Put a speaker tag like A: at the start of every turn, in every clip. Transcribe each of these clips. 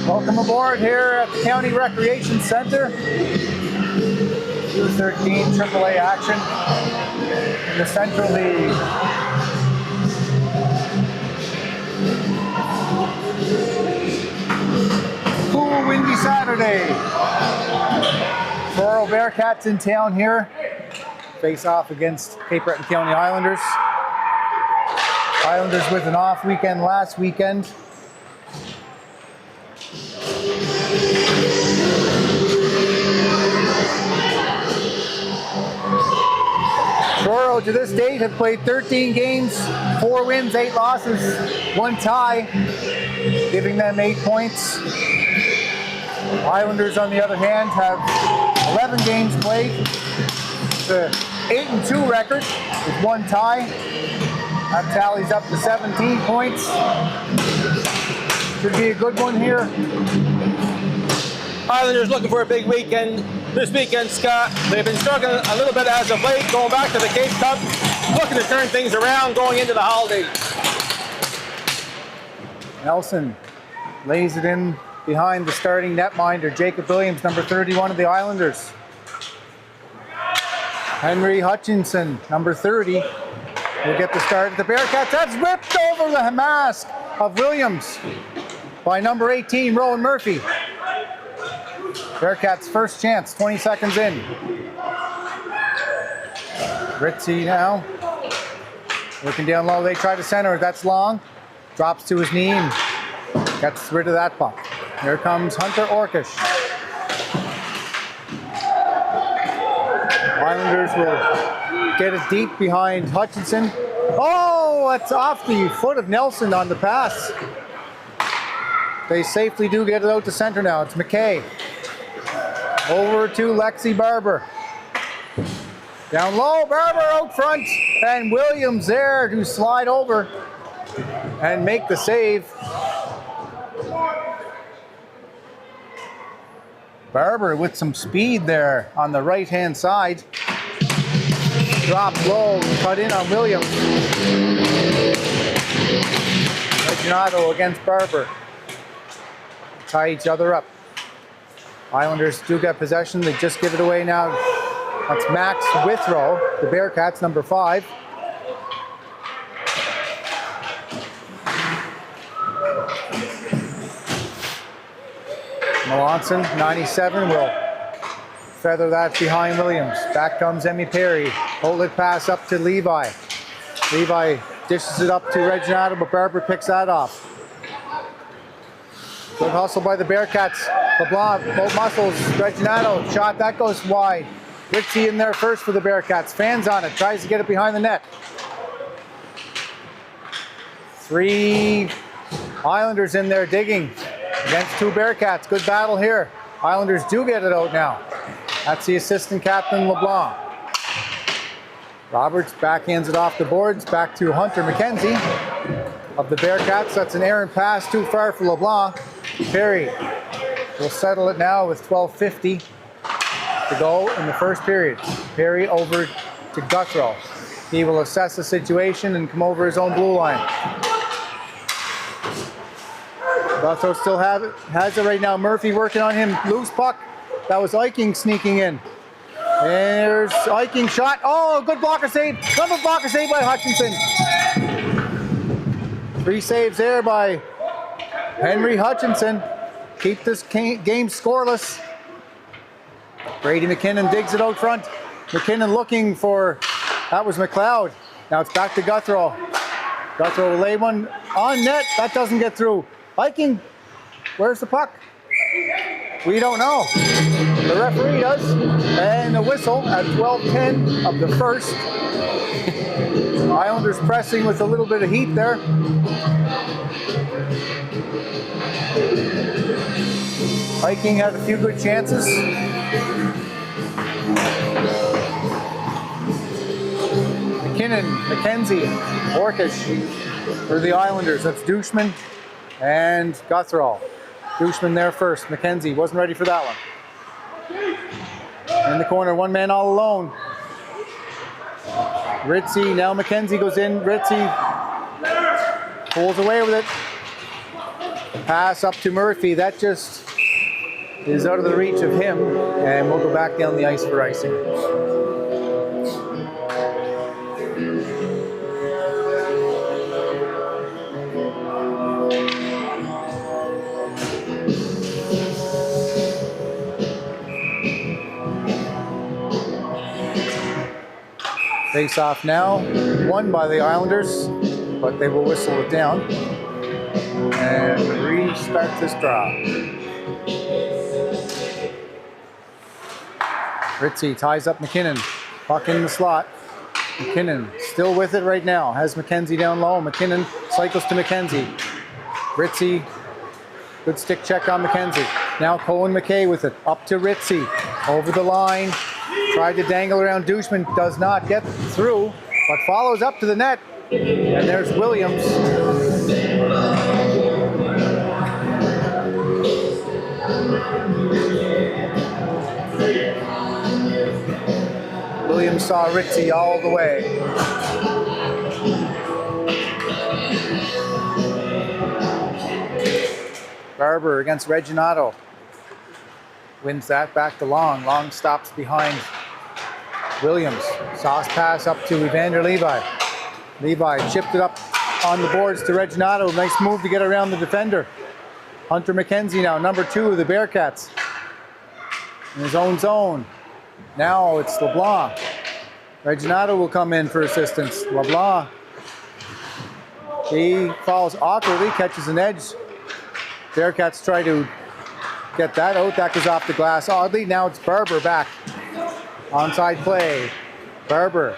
A: Welcome aboard here at the County Recreation Center. U13AAA action in the Central League. Cool, windy Saturday. Truro Bearcats in town here. Face off against Cape Breton County Islanders. Islanders with an off weekend last weekend. Truro to this date have played 13 games, 4 wins, 8 losses, 1 tie, giving them 8 points. Islanders, on the other hand, have 11 games played. It's an 8-2 record with 1 tie. That tallies up to 17 points. Should be a good one here.
B: Islanders looking for a big weekend this weekend, Scott. They've been struggling a little bit as of late, going back to the Cape Cup, looking to turn things around going into the holidays.
A: Nelson lays it in behind the starting netminder, Jacob Williams, number 31 of the Islanders. Henry Hutchinson, number 30, will get the start at the Bearcats. That's ripped over the mask of Williams by number 18, Rowan Murphy. Bearcats' first chance, 20 seconds in. Ritzy now, looking down low, they try to center, that's long. Drops to his knee and gets rid of that puck. Here comes Hunter Orkish. Islanders will get it deep behind Hutchinson. Oh, it's off the foot of Nelson on the pass. They safely do get it out to center now. It's McKay. Over to Lexi Barber. Down low, Barber out front. And Williams there to slide over and make the save. Barber with some speed there on the right-hand side. Dropped low, cut in on Williams. Reginato against Barber. Tie each other up. Islanders do get possession. They just give it away now. That's Max Withrow, the Bearcats, number 5. Melanson, 97, will feather that behind Williams. Back comes Emmy Perry. Hold it pass up to Levi. Levi dishes it up to Reginato, but Barber picks that off. Good hustle by the Bearcats. LeBlanc, both muscles, Reginato, shot, that goes wide. Ritzy in there first for the Bearcats. Fans on it, tries to get it behind the net. 3 Islanders in there digging against 2 Bearcats. Good battle here. Islanders do get it out now. That's the assistant captain, LeBlanc. Roberts backhands it off the boards, back to Hunter McKenzie of the Bearcats. That's an errant pass, too far for LeBlanc. Perry will settle it now with 12:50 to go in the first period. Perry over to Guthrow. He will assess the situation and come over his own blue line. Guthrow still has it right now. Murphy working on him. Loose puck. That was Eiking sneaking in. There's Eiking shot. Oh, good blocker save. Another blocker save by Hutchinson. 3 saves there by Henry Hutchinson. Keep this game scoreless. Brady McKinnon digs it out front. McKinnon looking for, that was McLeod. Now it's back to Guthrow. Guthrow will lay one on net. That doesn't get through. Viking, where's the puck? We don't know. The referee does. And a whistle at 12:10 of the first. Islanders pressing with a little bit of heat there. Viking had a few good chances. McKinnon, McKenzie, Orkish for the Islanders. That's Douchman and Guthrow. Douchman there first. McKenzie wasn't ready for that one. In the corner, one man all alone. Ritzy, now McKenzie goes in. Ritzy pulls away with it. Pass up to Murphy. That just is out of the reach of him. And we'll go back down the ice for icing. Face off now, won by the Islanders, but they will whistle it down and restart this draw. Ritzy ties up McKinnon, puck in the slot. McKinnon still with it right now, has McKenzie down low. McKinnon cycles to McKenzie. Ritzy, good stick check on McKenzie. Now Colin McKay with it, up to Ritzy, over the line. Tried to dangle around Douchman, does not get through, but follows up to the net. And there's Williams. Williams saw Ritzy all the way. Barber against Reginato. Wins that back to Long. Long stops behind Williams. Sauce pass up to Evander Levi. Levi chipped it up on the boards to Reginato. Nice move to get around the defender. Hunter McKenzie now, number 2 of the Bearcats. In his own zone. Now it's LeBlanc. Reginato will come in for assistance. LeBlanc. He falls awkwardly, catches an edge. Bearcats try to get that out. That goes off the glass oddly. Now it's Barber back. Onside play. Barber.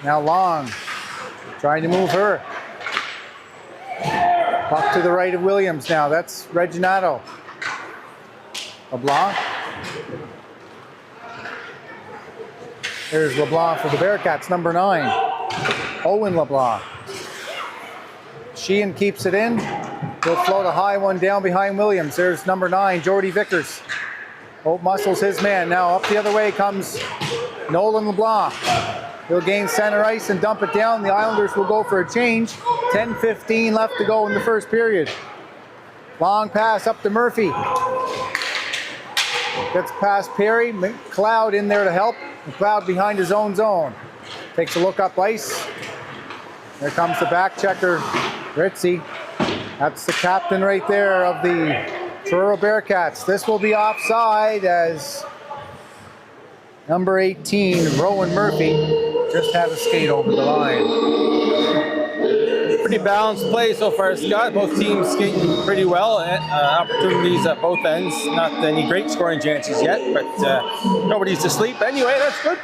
A: Now Long. Trying to move her. Puck to the right of Williams now. That's Reginato. LeBlanc. There's LeBlanc for the Bearcats, number 9. Owen LeBlanc. Sheehan keeps it in. He'll float a high one down behind Williams. There's number 9, Jordy Vickers. Hope muscles his man. Now up the other way comes Nolan LeBlanc. He'll gain center ice and dump it down. The Islanders will go for a change. 10:15 left to go in the first period. Long pass up to Murphy. Gets past Perry. McLeod in there to help. McLeod behind his own zone. Takes a look up ice. There comes the back checker, Ritzy. That's the captain right there of the Truro Bearcats. This will be offside as number 18, Rowan Murphy, just had a skate over the line.
B: Pretty balanced play so far, Scott. Both teams skating pretty well. Opportunities at both ends. Not any great scoring chances yet, but nobody's asleep. Anyway, that's good.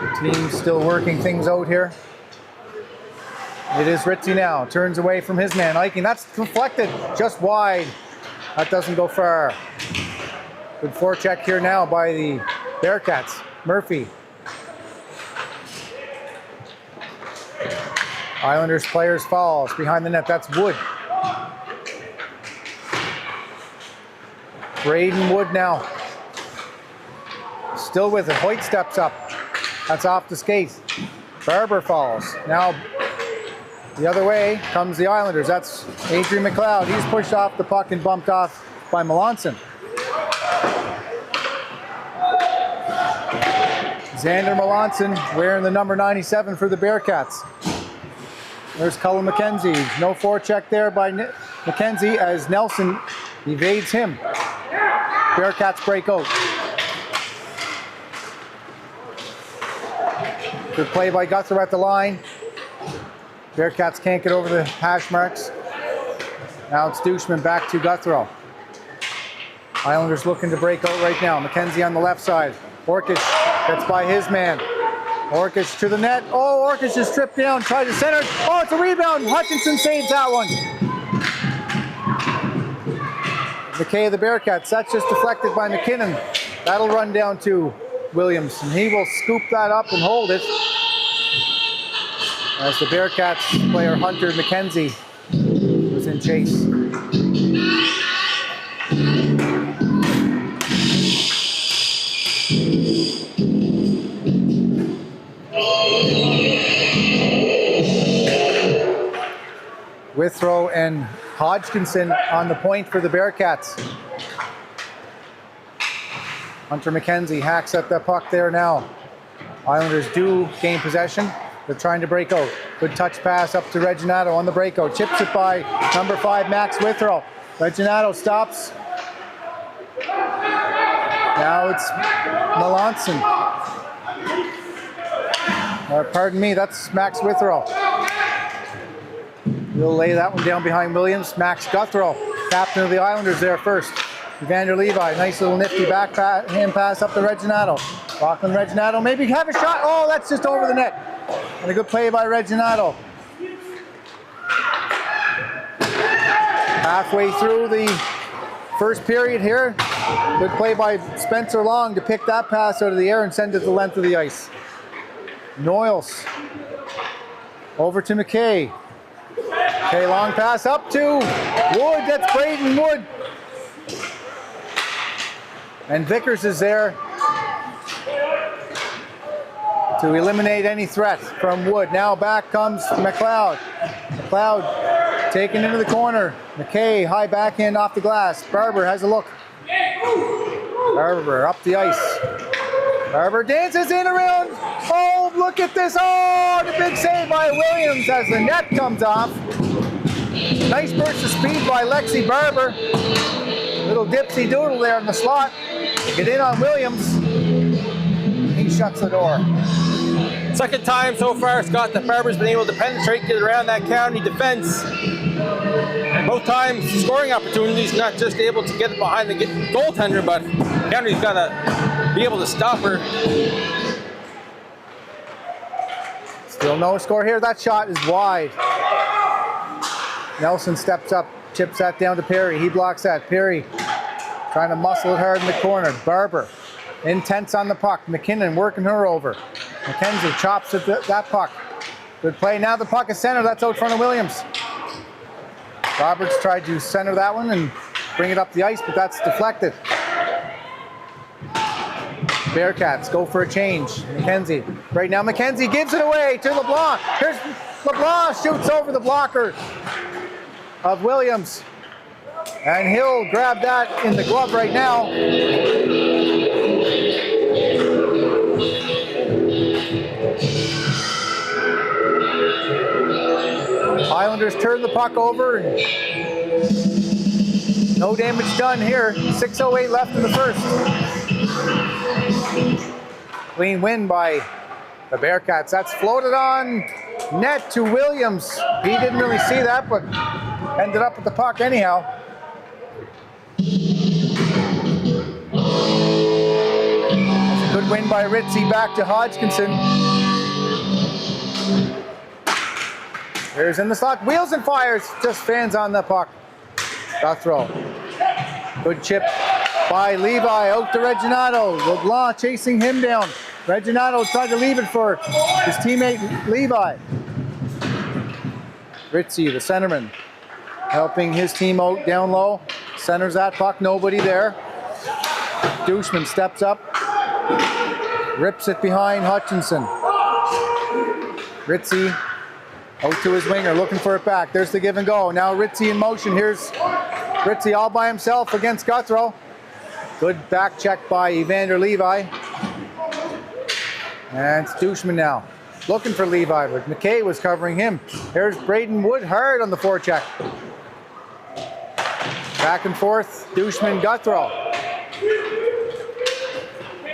A: The team's still working things out here. It is Ritzy now. Turns away from his man, Eichen. That's deflected just wide. That doesn't go far. Good forecheck here now by the Bearcats. Murphy. Islanders players falls behind the net. That's Wood. Braden Wood now. Still with it. Hoyt steps up. That's off the skate. Barber falls. Now the other way comes the Islanders. That's Adrian McLeod. He's pushed off the puck and bumped off by Melanson. Xander Melanson wearing the number 97 for the Bearcats. There's Cullen McKenzie. No forecheck there by McKenzie as Nelson evades him. Bearcats break out. Good play by Guthrie at the line. Bearcats can't get over the hash marks. Now it's Douchman back to Guthrie. Islanders looking to break out right now. McKenzie on the left side. Orkish gets by his man. Orkish to the net. Oh, Orkish is stripped down. Tried to center. Oh, it's a rebound. Hutchinson saves that one. McKay of the Bearcats. That's just deflected by McKinnon. That'll run down to Williams, and he will scoop that up and hold it. As the Bearcats player Hunter McKenzie was in chase. Withrow and Hodgkinson on the point for the Bearcats. Hunter McKenzie hacks at the puck there now. Islanders do gain possession. They're trying to break out. Good touch pass up to Reginato on the breakout. Chips it by number 5, Max Withrow. Reginato stops. Now it's Melanson. Pardon me, that's Max Withrow. We'll lay that one down behind Williams. Max Guthrie, captain of the Islanders there first. Evander Levi, nice little nifty back hand pass up to Reginato. Lachlan Reginato, maybe have a shot. Oh, that's just over the net. And a good play by Reginato. Halfway through the first period here. Good play by Spencer Long to pick that pass out of the air and send it the length of the ice. Noyles over to McKay. Okay, long pass up to Wood. That's Braden Wood. And Vickers is there to eliminate any threat from Wood. Now back comes McLeod. McLeod taken into the corner. McKay, high backhand off the glass. Barber has a look. Barber up the ice. Barber dances in around. Oh, look at this. Oh, the big save by Williams as the net comes off. Nice burst of speed by Lexi Barber. Little dipsy doodle there in the slot. Get in on Williams. He shuts the door.
B: Second time so far, Scott, that Barber's been able to penetrate, get around that county defense. And both times, scoring opportunities, not just able to get it behind the goaltender, but county's got to be able to stop her.
A: Still no score here. That shot is wide. Nelson steps up, chips that down to Perry. He blocks that. Perry trying to muscle it hard in the corner. Barber intense on the puck. McKinnon working her over. McKenzie chops at that puck. Good play. Now the puck is centered. That's out front of Williams. Roberts tried to center that one and bring it up the ice, but that's deflected. Bearcats go for a change. McKenzie. Right now McKenzie gives it away to LeBlanc. Here's LeBlanc, shoots over the blocker of Williams. And he'll grab that in the glove right now. Islanders turn the puck over. And no damage done here. 6:08 left in the first. Clean win by the Bearcats. That's floated on net to Williams. He didn't really see that, but ended up with the puck anyhow. That's a good win by Ritzy back to Hodgkinson. Here's in the slot, wheels and fires, just fans on the puck. Guthrie. Good chip by Levi, out to Reginato. LeBlanc chasing him down. Reginato tried to leave it for his teammate Levi. Ritzy, the centerman, helping his team out down low. Centers that puck, nobody there. Douchman steps up, rips it behind Hutchinson. Ritzy out to his winger, looking for it back. There's the give and go. Now Ritzy in motion. Here's Ritzy all by himself against Guthrie. Good back check by Evander Levi. And it's Douchman now. Looking for Levi, but McKay was covering him. Here's Braden Wood hard on the forecheck. Back and forth, Douchman, Guthrie.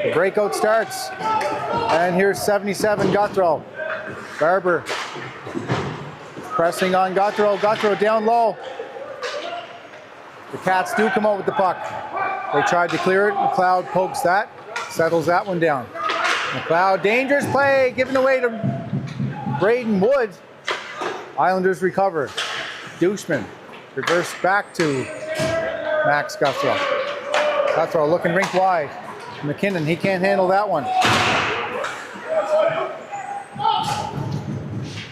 A: The breakout starts. And here's 77 Guthrow. Barber pressing on Guthrow. Guthrow down low. The Cats do come out with the puck. They tried to clear it. McLeod pokes that. Settles that one down. McLeod, dangerous play. Given away to Braden Wood. Islanders recover. Douchman. Reverse back to Max Guthrow. Guthrow looking rink wide. McKinnon, he can't handle that one.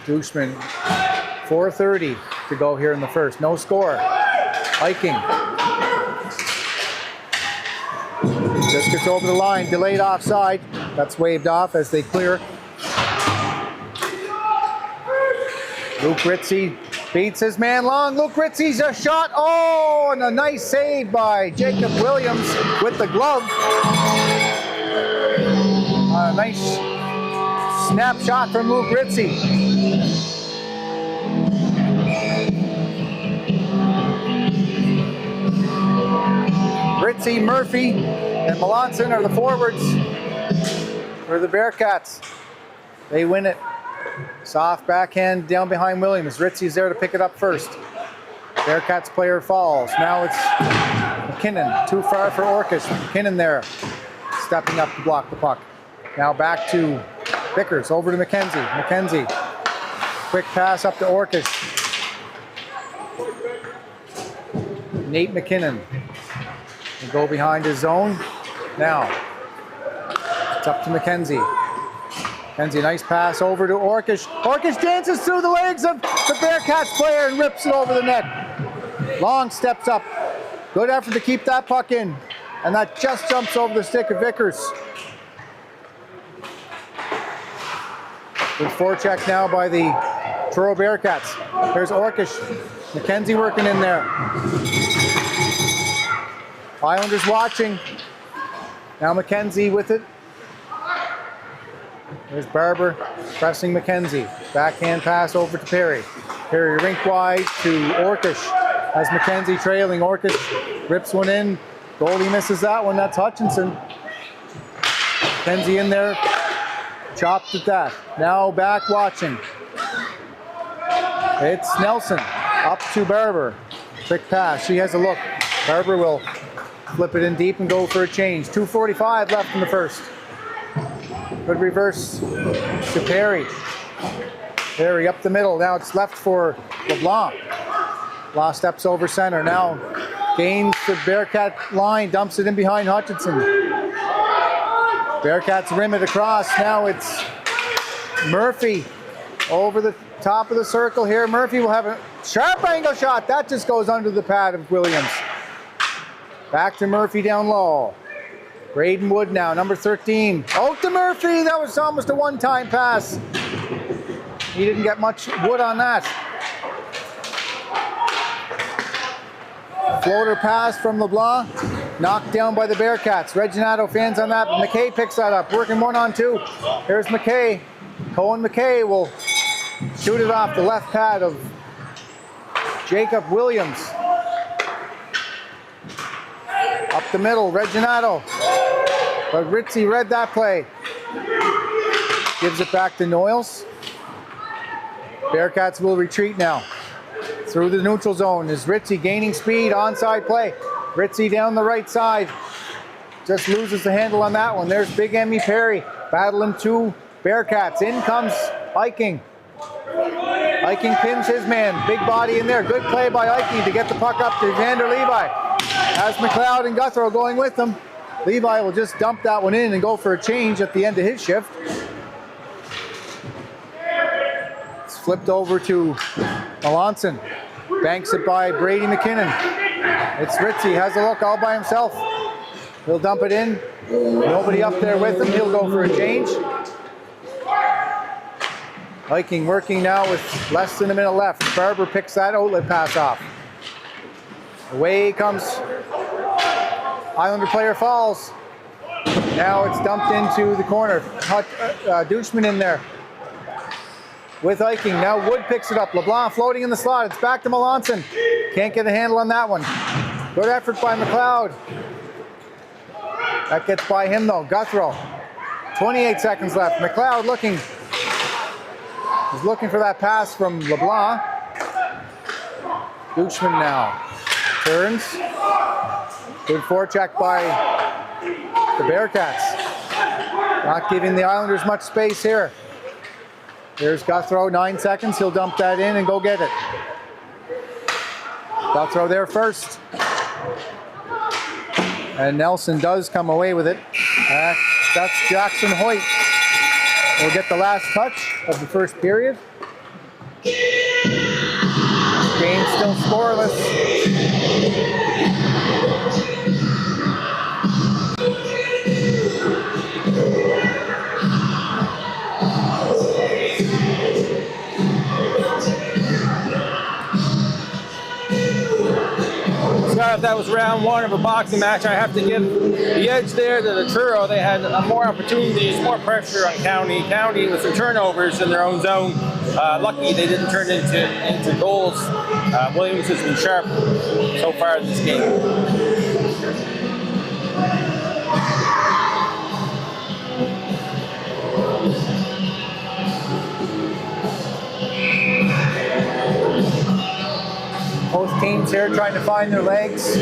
A: Douchman, 4:30 to go here in the first. No score. Hiking. Just gets over the line. Delayed offside. That's waved off as they clear. Luke Ritchie beats his man long. Luke Ritchie's a shot. Oh, and a nice save by Jacob Williams with the glove. A nice snapshot from Luke Ritchie. Ritchie, Murphy, and Melanson are the forwards for the Bearcats. They win it. Soft backhand down behind Williams. Ritchie's there to pick it up first. Bearcats player falls. Now it's McKinnon. Too far for Orkish. McKinnon there. Stepping up to block the puck. Now back to Vickers. Over to McKenzie. McKenzie. Quick pass up to Orkish. Nate McKinnon. Will go behind his zone. Now it's up to McKenzie. McKenzie, nice pass over to Orkish. Orkish dances through the legs of the Bearcats player and rips it over the net. Long steps up. Good effort to keep that puck in. And that just jumps over the stick of Vickers. Good forecheck now by the Truro Bearcats. There's Orkish. McKenzie working in there. Islanders watching. Now McKenzie with it. There's Barber pressing McKenzie. Backhand pass over to Perry. Perry rink wide to Orkish. As McKenzie trailing, Orkish rips one in. Goalie misses that one. That's Hutchinson. McKenzie in there. Chopped at that. Now back watching. It's Nelson. Up to Barber. Quick pass. She has a look. Barber will flip it in deep and go for a change. 2:45 left in the first. Good reverse to Perry. Perry up the middle. Now it's left for LeBlanc. LeBlanc steps over center. Now gains the Bearcat line. Dumps it in behind Hutchinson. Bearcats rim it across. Now it's Murphy over the top of the circle here. Murphy will have a sharp angle shot. That just goes under the pad of Williams. Back to Murphy down low. Braden Wood now, number 13. Out to Murphy. That was almost a one-time pass. He didn't get much wood on that. Floater pass from LeBlanc. Knocked down by the Bearcats. Reginato fans on that, but McKay picks that up. Working 1-on-2. Here's McKay. Cohen McKay will shoot it off the left pad of Jacob Williams. Up the middle, Reginato. But Ritchie read that play. Gives it back to Noyles. Bearcats will retreat now. Through the neutral zone is Ritchie gaining speed, onside play. Ritchie down the right side. Just loses the handle on that one. There's Big Emmy Perry battling two Bearcats. In comes Eiking. Eiking pins his man. Big body in there. Good play by Eiking to get the puck up to Vander Levi. Has McLeod and Guthrow going with them. Levi will just dump that one in and go for a change at the end of his shift. It's flipped over to Melanson. Banks it by Brady McKinnon. It's Ritchie, has a look all by himself. He'll dump it in. Nobody up there with him. He'll go for a change. Viking working now with less than a minute left. Barber picks that outlet pass off. Away comes Islander player falls. Now it's dumped into the corner. Douchman in there with Eiking. Now Wood picks it up. LeBlanc floating in the slot. It's back to Melanson. Can't get a handle on that one. Good effort by McLeod. That gets by him though. Guthrow. 28 seconds left. McLeod looking. He's looking for that pass from LeBlanc. Goochman now turns. Good forecheck by the Bearcats. Not giving the Islanders much space here. Here's Guthrow, 9 seconds. He'll dump that in and go get it. Guthrow there first. And Nelson does come away with it. That's Jackson Hoyt. Will get the last touch of the first period. Game still scoreless.
B: If that was round one of a boxing match, I have to give the edge there to the Truro. They had more opportunities, more pressure on County. County with some turnovers in their own zone. Lucky they didn't turn into goals. Williams has been sharp so far in this game.
A: Both teams here trying to find their legs.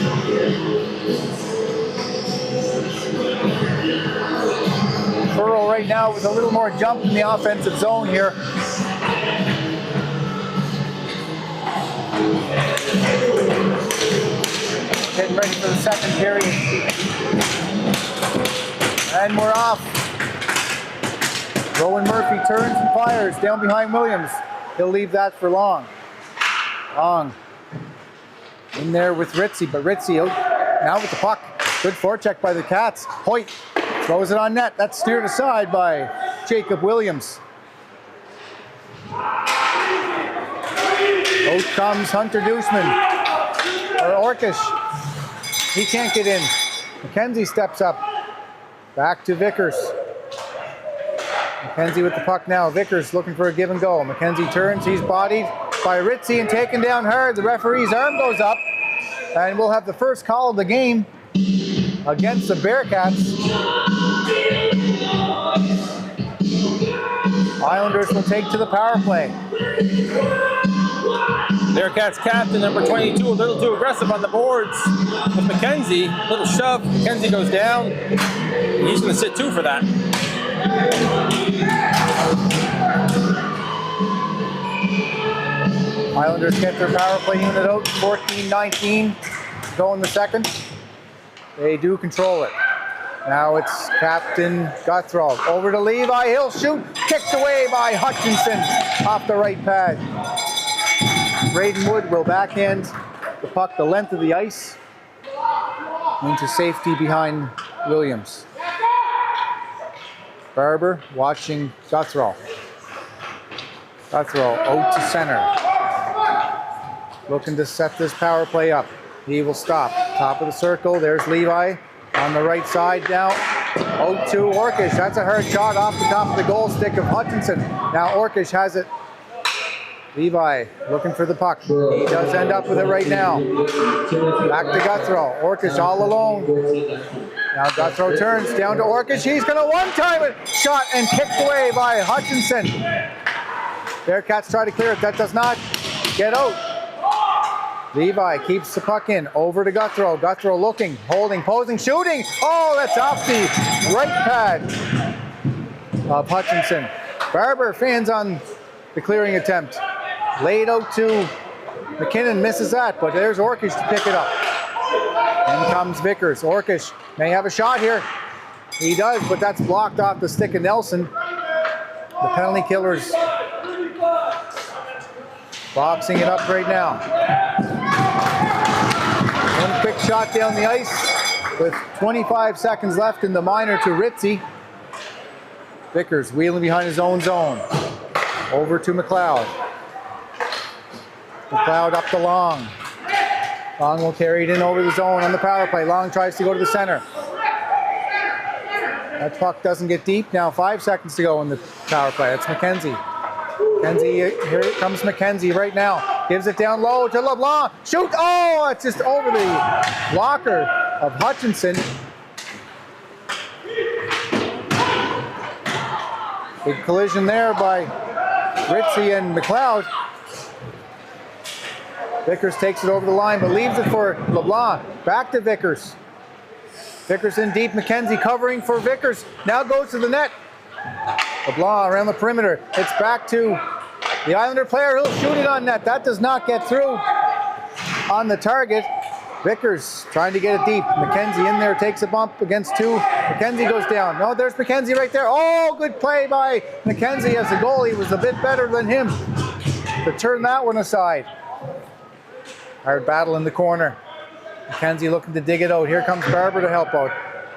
A: Truro right now with a little more jump in the offensive zone here. Getting ready for the second period. And we're off. Rowan Murphy turns and fires down behind Williams. He'll leave that for Long. Long. In there with Ritzy, but Ritzy out now with the puck. Good forecheck by the Cats. Hoyt throws it on net. That's steered aside by Jacob Williams. Out comes Hunter Douchman. Or Orkish. He can't get in. McKenzie steps up. Back to Vickers. McKenzie with the puck now. Vickers looking for a give and go. McKenzie turns. He's bodied by Ritzy and taken down hard. The referee's arm goes up. And we'll have the first call of the game against the Bearcats. Islanders will take to the power play.
B: Bearcats captain, number 22, a little too aggressive on the boards with McKenzie. Little shove. McKenzie goes down. He's going to sit two for that.
A: Islanders get their power play unit out. 14-19. Go in the second. They do control it. Now it's Captain Guthrow. Over to Levi. He'll shoot. Kicked away by Hutchinson off the right pad. Braden Wood will backhand the puck the length of the ice into safety behind Williams. Barber watching Guthrow. Guthrow out to center. Looking to set this power play up. He will stop. Top of the circle. There's Levi on the right side now. Out to Orkish. That's a hard shot off the top of the goal stick of Hutchinson. Now Orkish has it. Levi looking for the puck. He does end up with it right now. Back to Guthrow. Orkish all alone. Now Guthrow turns down to Orkish. He's going to one-time it. Shot and kicked away by Hutchinson. Bearcats try to clear it. That does not get out. Levi keeps the puck in. Over to Guthrow. Guthrow looking, holding, posing, shooting. Oh, that's off the right pad of Hutchinson. Barber fans on the clearing attempt. Laid out to McKinnon, misses that, but there's Orkish to pick it up. In comes Vickers. Orkish may have a shot here. He does, but that's blocked off the stick of Nelson. The penalty killers boxing it up right now. One quick shot down the ice with 25 seconds left in the minor to Ritzy. Vickers wheeling behind his own zone. Over to McLeod. McLeod up to Long. Long will carry it in over the zone on the power play. Long tries to go to the center. That puck doesn't get deep. Now 5 seconds to go in the power play. That's McKenzie. McKenzie, here comes McKenzie right now. Gives it down low to LeBlanc. Shoot! Oh, it's just over the blocker of Hutchinson. Big collision there by Ritzy and McLeod. Vickers takes it over the line, but leaves it for LeBlanc. Back to Vickers. Vickers in deep. McKenzie covering for Vickers. Now goes to the net. LeBlanc around the perimeter. It's back to the Islander player. He'll shoot it on net. That does not get through on the target. Vickers trying to get it deep. McKenzie in there, takes a bump against two. McKenzie goes down. No, there's McKenzie right there. Oh, good play by McKenzie as the goalie was a bit better than him to turn that one aside. Hard battle in the corner. McKenzie looking to dig it out. Here comes Barber to help out.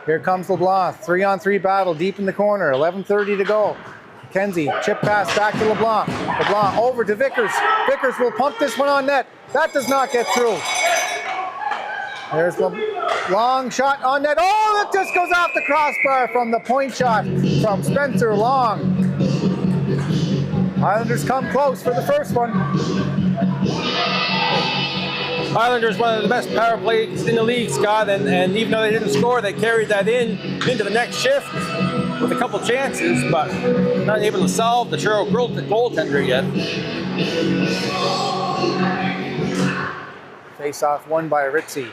A: Here comes LeBlanc. 3-on-3 battle deep in the corner. 11:30 to go. McKenzie, chip pass back to LeBlanc. LeBlanc over to Vickers. Vickers will pump this one on net. That does not get through. There's the long shot on net. Oh, that just goes off the crossbar from the point shot from Spencer Long. Islanders come close for the first one.
B: Islanders, one of the best power plays in the league, Scott, and even though they didn't score, they carried that into the next shift with a couple chances, but not able to solve the Truro goaltender yet.
A: Face-off won by Ritzy.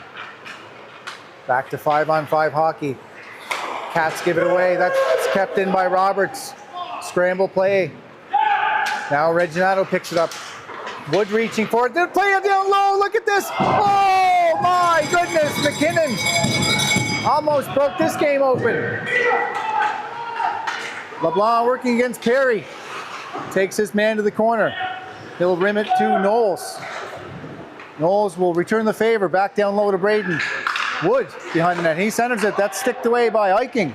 A: Back to 5-on-5 hockey. Cats give it away. That's kept in by Roberts. Scramble play. Now Reginato picks it up. Wood reaching for it. They're playing it down low. Look at this. Oh my goodness. McKinnon almost broke this game open. LeBlanc working against Perry. Takes his man to the corner. He'll rim it to Knowles. Knowles will return the favor. Back down low to Braden. Wood behind the net. He centers it. That's sticked away by Eiking.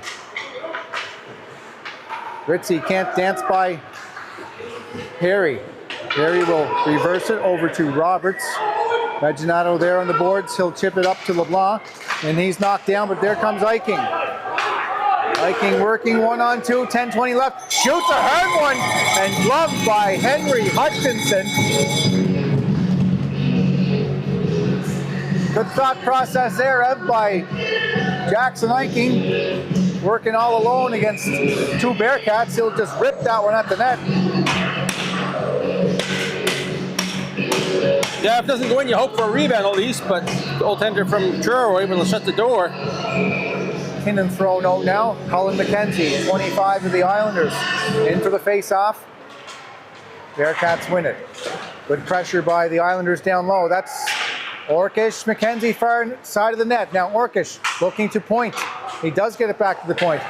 A: Ritzy can't dance by Perry. Perry will reverse it over to Roberts. Reginato there on the boards. He'll chip it up to LeBlanc. And he's knocked down, but there comes Eiking. Eiking working 1-on-2. 10:20 left. Shoots a hard one. And gloved by Henry Hutchinson. Good thought process there, Ev, by Jackson Eiking. Working all alone against two Bearcats. He'll just rip that one at the net.
B: Yeah, if it doesn't go in, you hope for a rebound at least, but the goaltender from Truro able to shut the door.
A: McKinnon thrown out now. Colin McKenzie, 25 of the Islanders. In for the face-off. Bearcats win it. Good pressure by the Islanders down low. That's Orkish. McKenzie far side of the net. Now Orkish looking to point. He does get it back to the point.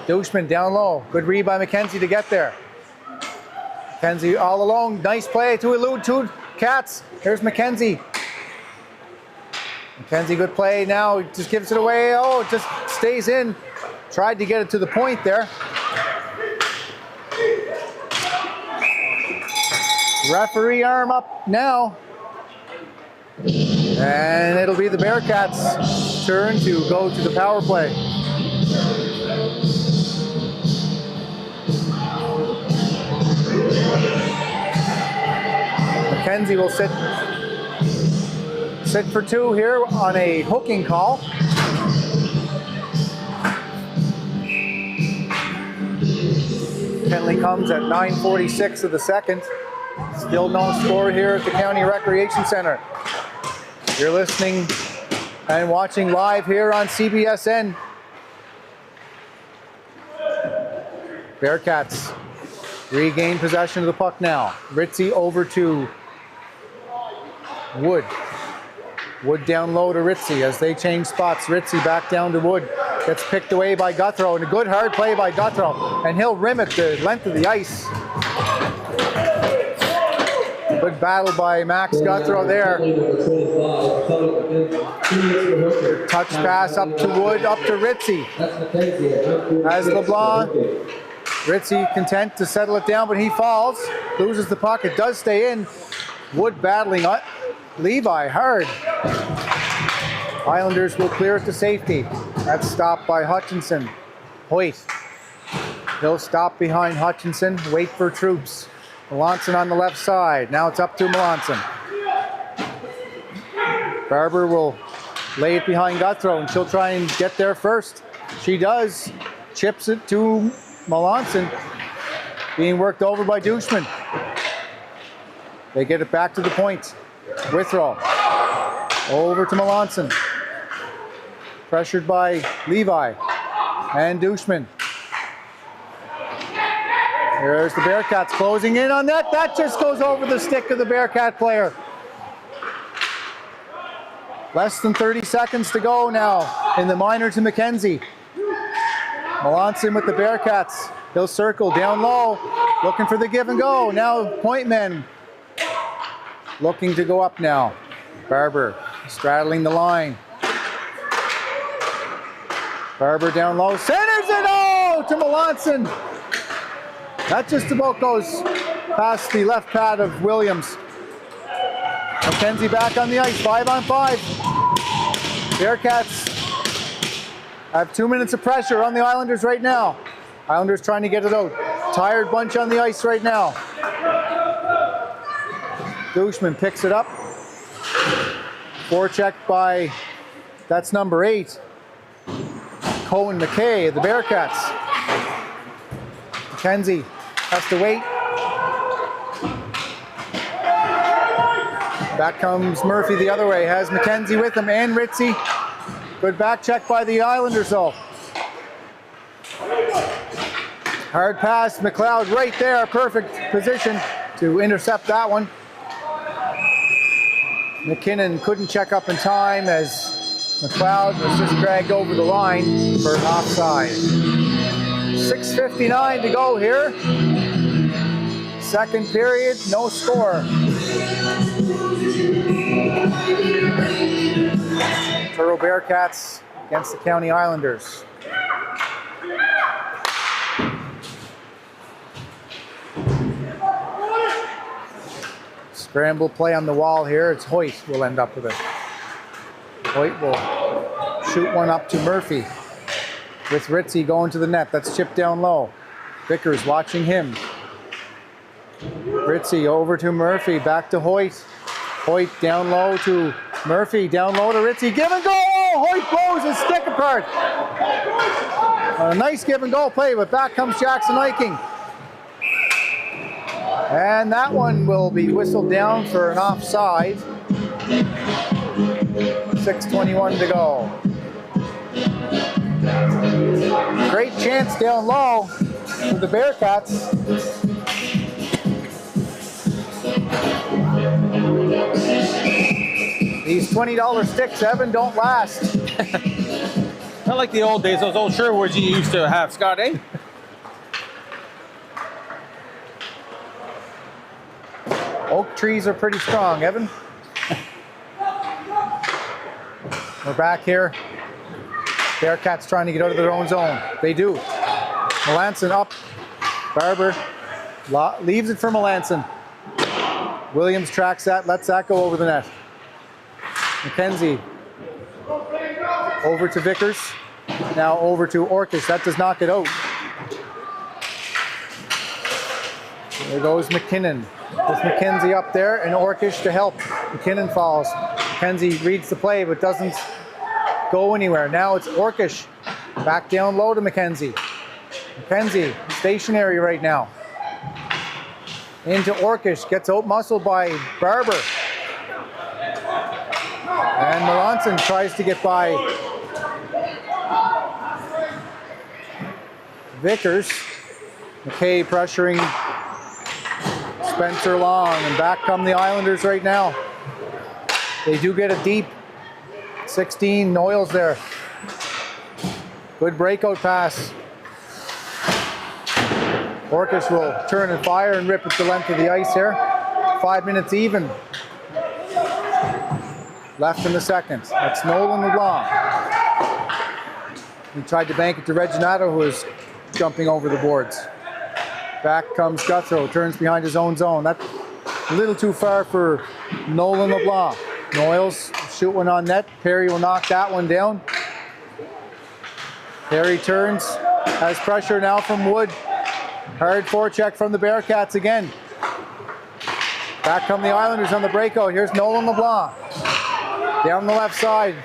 A: Douchman down low. Good read by McKenzie to get there. McKenzie all alone. Nice play to elude two Cats. Here's McKenzie. McKenzie, good play now. He just gives it away. Oh, it just stays in. Tried to get it to the point there. Referee arm up now. And it'll be the Bearcats' turn to go to the power play. McKenzie will sit for two here on a hooking call. Penalty comes at 9:46 of the second. Still no score here at the County Recreation Center. You're listening and watching live here on CBSN. Bearcats regain possession of the puck now. Ritzy over to Wood. Wood down low to Ritzy as they change spots. Ritzy back down to Wood. Gets picked away by Guthrow, and a good hard play by Guthrow. And he'll rim it the length of the ice. Good battle by Max Guthrow there. Touch pass up to Wood, up to Ritzy. As LeBlanc. Ritzy content to settle it down, but he falls. Loses the puck. It does stay in. Wood battling Levi hard. Islanders will clear it to safety. That's stopped by Hutchinson. Hoyt. He'll stop behind Hutchinson. Wait for troops. Melanson on the left side. Now it's up to Melanson. Barber will lay it behind Guthrow, and she'll try and get there first. She does. Chips it to Melanson. being worked over by Douchman. They get it back to the point. Withrow. Over to Melanson. Pressured by Levi and Douchman. There's the Bearcats closing in on that. That just goes over the stick of the Bearcat player. Less than 30 seconds to go now in the minor to McKenzie. Melanson with the Bearcats. He'll circle down low, looking for the give and go. Now point men looking to go up now. Barber straddling the line. Barber down low, centers it, oh, to Melanson. That just about goes past the left pad of Williams. McKenzie back on the ice, 5-on-5. Bearcats have 2 minutes of pressure on the Islanders right now. Islanders trying to get it out. Tired bunch on the ice right now. Douchman picks it up. Forecheck by, that's number 8. Cohen McKay, the Bearcats. McKenzie has to wait. Back comes Murphy the other way. Has McKenzie with him and Ritzy. Good back check by the Islanders though. Hard pass, McLeod right there. Perfect position to intercept that one. McKinnon couldn't check up in time as McLeod was just dragged over the line for an offside. 6:59 to go here. Second period, no score. Truro Bearcats against the County Islanders. Scramble play on the wall here. It's Hoyt will end up with it. Hoyt will shoot one up to Murphy with Ritzy going to the net. That's chipped down low. Vickers watching him. Ritzy over to Murphy, back to Hoyt. Hoyt down low to Murphy, down low to Ritzy. Give and go! Oh, Hoyt blows his stick apart. A nice give and go play, but back comes Jackson Eiking. And that one will be whistled down for an offside. 6:21 to go. Great chance down low for the Bearcats. These $20 sticks, Evan, don't last.
B: Not like the old days, those old Sherwoods you used to have, Scott, eh?
A: Oak trees are pretty strong, Evan. We're back here. Bearcats trying to get out of their own zone. They do. Melanson up. Barber leaves it for Melanson. Williams tracks that, lets that go over the net. McKenzie over to Vickers. Now over to Orkish. That does not get out. There goes McKinnon. With McKenzie up there and Orkish to help. McKinnon falls. McKenzie reads the play but doesn't go anywhere. Now it's Orkish. Back down low to McKenzie. McKenzie stationary right now. Into Orkish. Gets out muscled by Barber. And Melanson tries to get by Vickers. McKay pressuring Spencer Long, and back come the Islanders right now. They do get a deep 16. Noyles there. Good breakout pass. Orkish will turn and fire and rip at the length of the ice here. 5 minutes even left in the second. That's Nolan LeBlanc. He tried to bank it to Reginato, who was jumping over the boards. Back comes Guthrow, turns behind his own zone. That's a little too far for Nolan LeBlanc. Noyles shoot one on net. Perry will knock that one down. Perry turns, has pressure now from Wood. Hard forecheck from the Bearcats again. Back come the Islanders on the breakout. Here's Nolan LeBlanc. Down the left side.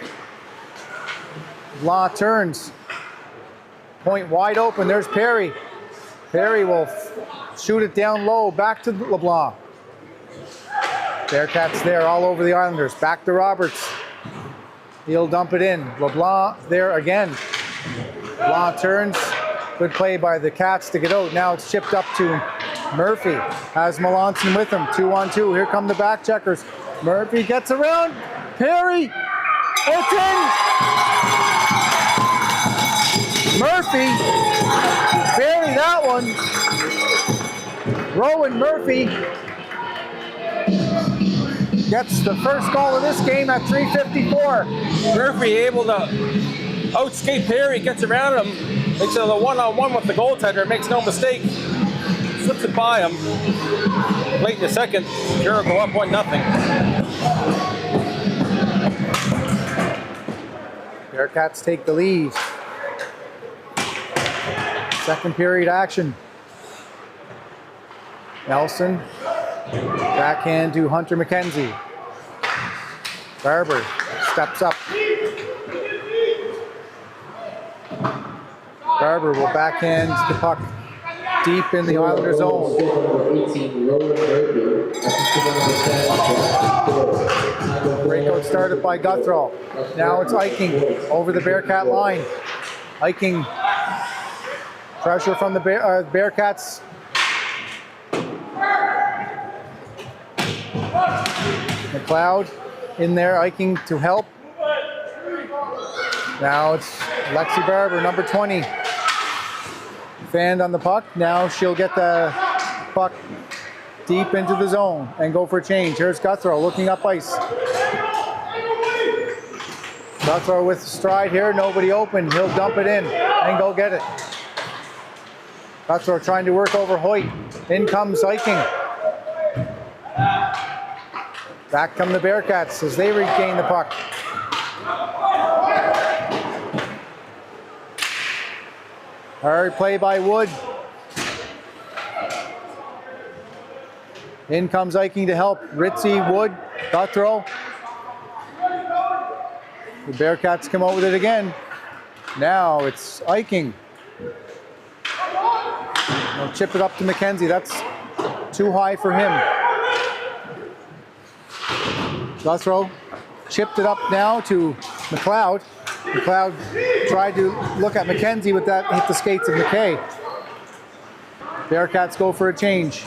A: LeBlanc turns. Point wide open. There's Perry. Perry will shoot it down low, back to LeBlanc. Bearcats there all over the Islanders. Back to Roberts. He'll dump it in. LeBlanc there again. LeBlanc turns. Good play by the Cats to get out. Now it's chipped up to Murphy. Has Melanson with him. 2-on-2. Here come the back checkers. Murphy gets around. Perry. It's in. Murphy. Bury that one. Rowan Murphy gets the first goal of this game at 3:54.
B: Murphy able to outskate Perry, gets around him, makes it a one-on-one with the goaltender, makes no mistake. Slips it by him. Late in the second, Truro go up 1-0.
A: Bearcats take the lead. Second period action. Nelson, backhand to Hunter McKenzie. Barber steps up. Barber will backhand the puck deep in the Islander zone. Breakout started by Guthrow. Now it's Eiking over the Bearcat line. Eiking, pressure from the Bearcats. McLeod in there, Eiking to help. Now it's Lexi Barber, number 20. Fanned on the puck. Now she'll get the puck deep into the zone and go for a change. Here's Guthrow looking up ice. Guthrow with stride here, nobody open. He'll dump it in and go get it. Guthrow trying to work over Hoyt. In comes Eiking. Back come the Bearcats as they regain the puck. Hard play by Wood. In comes Eiking to help. Ritzy, Wood, Guthrow. The Bearcats come out with it again. Now it's Eiking. They'll chip it up to McKenzie. That's too high for him. Guthrow chipped it up now to McLeod. McLeod tried to look at McKenzie, but that hit the skates of McKay. Bearcats go for a change.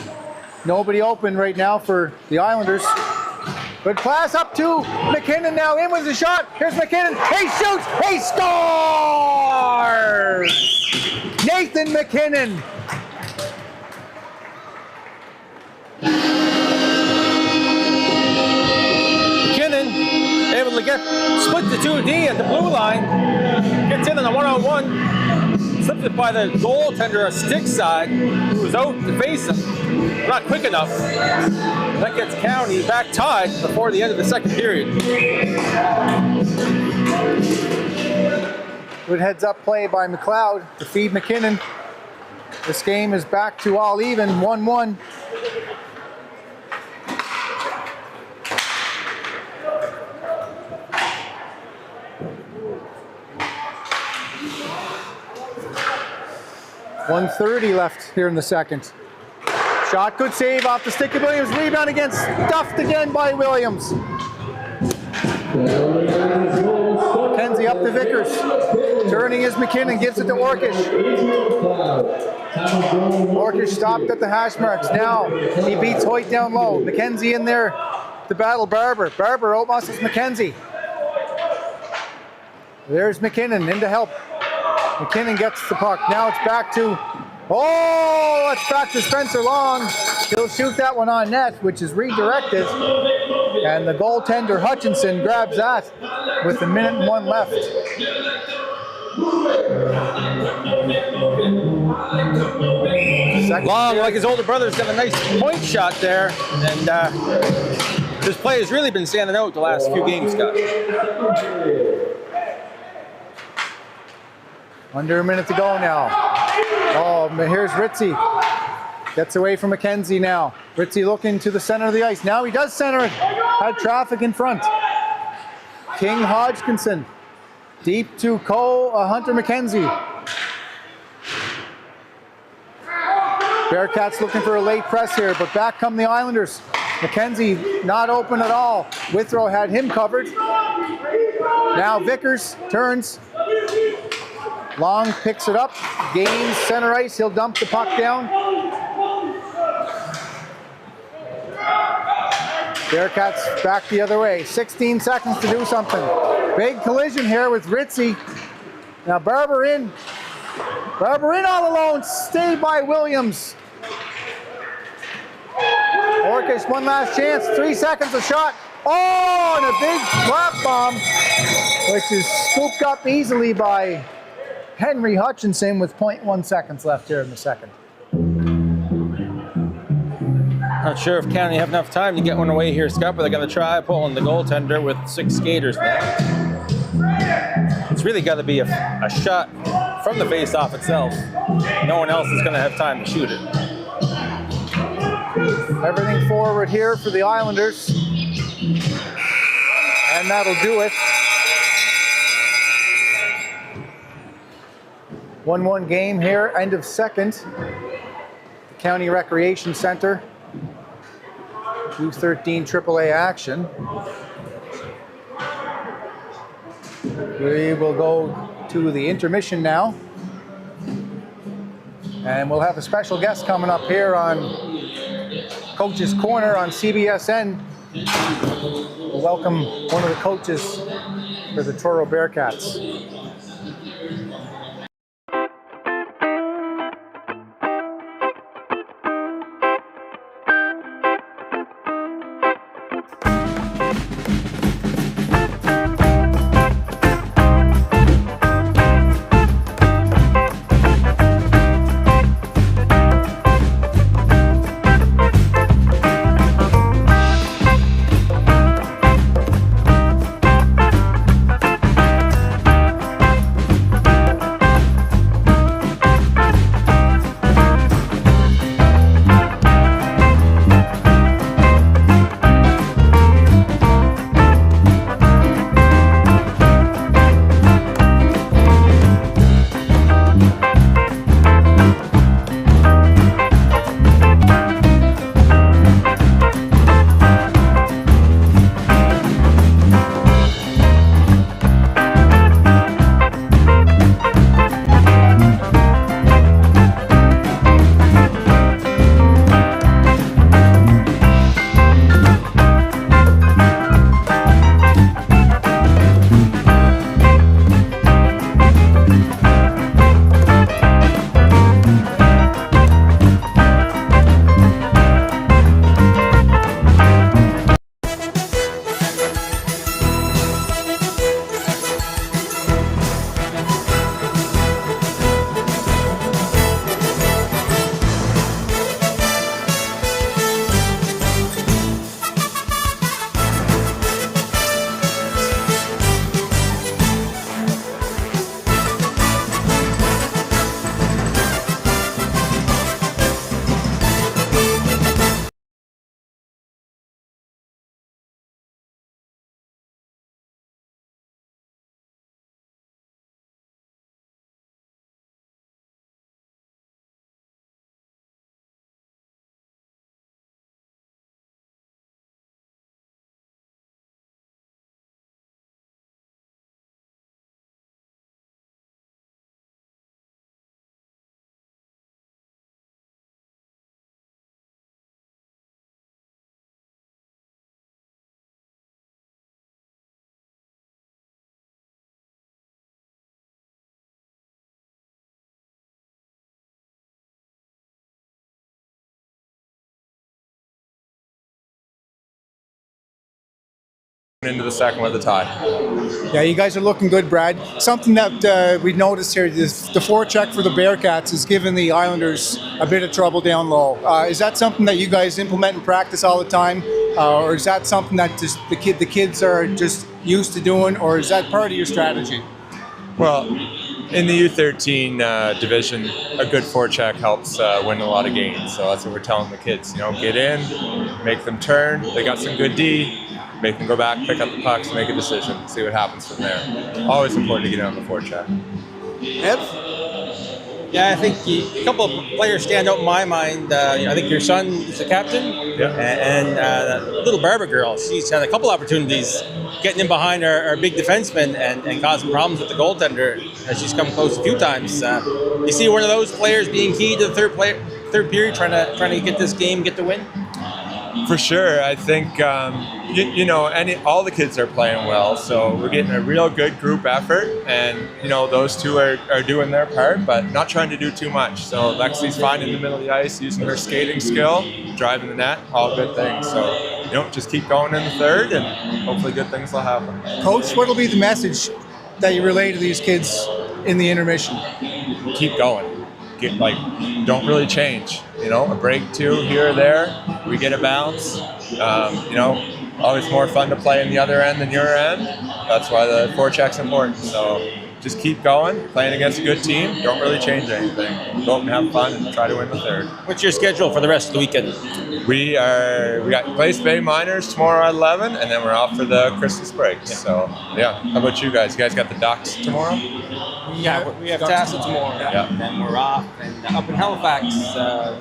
A: Nobody open right now for the Islanders. Good pass up to McKinnon now. In with the shot. Here's McKinnon. He shoots. He scores! Nathan McKinnon. Able to get split the 2D at the blue line, gets in on a one-on-one, slips it by the goaltender, a stick side, who was out to face him, not quick enough. That gets County back tied before the end of the second period. Good heads-up play by McLeod to feed McKinnon. This game is back to all even, 1-1. .130 left here in the second. Shot, good save off the stick of Williams. Rebound again, stuffed again by Williams. McKenzie up to Vickers. Turning is McKinnon, gives it to Orkish. Orkish stopped at the hash marks. Now he beats Hoyt down low. McKenzie in there to battle Barber. Barber outmuscles McKenzie. There's McKinnon in to help. McKinnon gets the puck. Now it's back to, it's back to Spencer Long. He'll shoot that one on net, which is redirected. And the goaltender Hutchinson grabs that with 1:01 left.
B: Long, like his older brother's got a nice point shot there. And this play has really been standing out the last few games, Scott.
A: Under a minute to go now. Oh, here's Ritzy. Gets away from McKenzie now. Ritzy looking to the center of the ice. Now he does center it. Had traffic in front. King Hodgkinson. Deep to Hunter McKenzie. Bearcats looking for a late press here, but back come the Islanders. McKenzie not open at all. Withrow had him covered. Now Vickers turns. Long picks it up, gains center ice. He'll dump the puck down. Bearcats back the other way. 16 seconds to do something. Big collision here with Ritzy. Now Barber in. Barber in all alone. Stayed by Williams. Orkish, one last chance. 3 seconds, a shot. Oh, and a big flap bomb, which is scooped up easily by Henry Hutchinson with 0.1 seconds left here in the second.
B: Not sure if County have enough time to get one away here, Scott, but they're going to try pulling the goaltender with 6 skaters now. It's really got to be a shot from the face-off itself. No one else is going to have time to shoot it.
A: Everything forward here for the Islanders. And that'll do it. 1-1 game here, end of second. The County Recreation Center. U13AAA action. We will go to the intermission now. And we'll have a special guest coming up here on Coach's Corner on CBSN. We'll welcome one of the coaches for the Truro Bearcats.
C: Into the second with a tie.
A: Yeah, you guys are looking good, Brad. Something that we noticed here, is the forecheck for the Bearcats has given the Islanders a bit of trouble down low. Is that something that you guys implement in practice all the time? Or is that something that just the kids are just used to doing, or is that part of your strategy?
C: Well, in the U13 division, a good forecheck helps win a lot of games. So that's what we're telling the kids. You know, get in, make them turn. They got some good D. Make them go back, pick up the pucks, make a decision, see what happens from there. Always important to get in on the forecheck.
A: Ev?
B: Yeah, I think a couple of players stand out in my mind. I think your son is the captain, and that little Barbara girl. She's had a couple opportunities getting in behind our big defenseman and causing problems with the goaltender. She's come close a few times. You see one of those players being key to the third period, trying to get this game, get the win.
C: For sure, I think all the kids are playing well, so we're getting a real good group effort, and those two are doing their part, but not trying to do too much. So Lexi's fine in the middle of the ice, using her skating skill, driving the net, all good things. So just keep going in the third, and hopefully good things will happen.
A: Coach, what will be the message that you relay to these kids in the intermission?
C: Keep going. Don't really change. A break two here or there, we get a bounce. Always more fun to play in the other end than your end. That's why the forecheck's important. So just keep going, playing against a good team. Don't really change anything. Go up and have fun and try to win the third.
B: What's your schedule for the rest of the weekend?
C: We got Place Bay Miners tomorrow at 11, and then we're off for the Christmas break. Yeah. So how about you guys? You guys got the Ducks tomorrow?
B: Yeah, we have Tassa tomorrow, and then we're off and up in Halifax